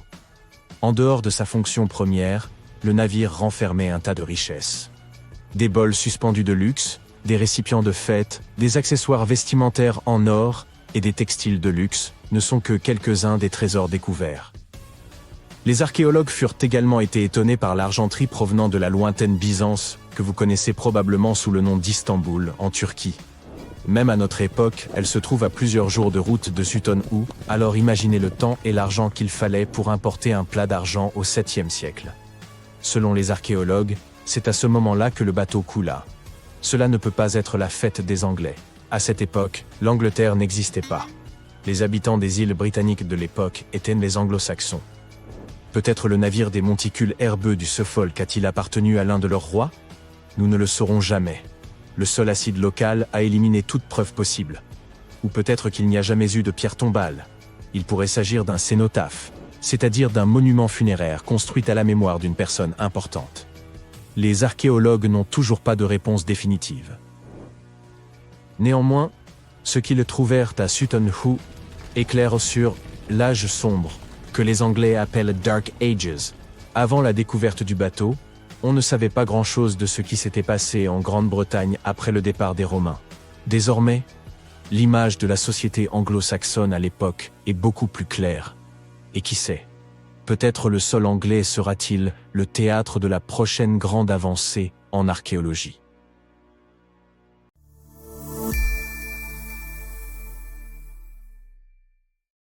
En dehors de sa fonction première, le navire renfermait un tas de richesses. Des bols suspendus de luxe, des récipients de fête, des accessoires vestimentaires en or et des textiles de luxe ne sont que quelques-uns des trésors découverts. Les archéologues furent également étonnés par l'argenterie provenant de la lointaine Byzance, que vous connaissez probablement sous le nom d'Istanbul, en Turquie. Même à notre époque, elle se trouve à plusieurs jours de route de Sutton Hoo, alors imaginez le temps et l'argent qu'il fallait pour importer un plat d'argent au 7e siècle. Selon les archéologues, c'est à ce moment-là que le bateau coula. Cela ne peut pas être la fête des Anglais. À cette époque, l'Angleterre n'existait pas. Les habitants des îles britanniques de l'époque étaient les Anglo-Saxons. Peut-être le navire des monticules herbeux du Suffolk a-t-il appartenu à l'un de leurs rois? Nous ne le saurons jamais. Le sol acide local a éliminé toute preuve possible. Ou peut-être qu'il n'y a jamais eu de pierre tombale. Il pourrait s'agir d'un cénotaphe, c'est-à-dire d'un monument funéraire construit à la mémoire d'une personne importante. Les archéologues n'ont toujours pas de réponse définitive. Néanmoins, ce qu'ils trouvèrent à Sutton Hoo éclaire sur l'âge sombre, que les Anglais appellent Dark Ages. Avant la découverte du bateau, on ne savait pas grand-chose de ce qui s'était passé en Grande-Bretagne après le départ des Romains. Désormais, l'image de la société anglo-saxonne à l'époque est beaucoup plus claire. Et qui sait, peut-être le sol anglais sera-t-il le théâtre de la prochaine grande avancée en archéologie.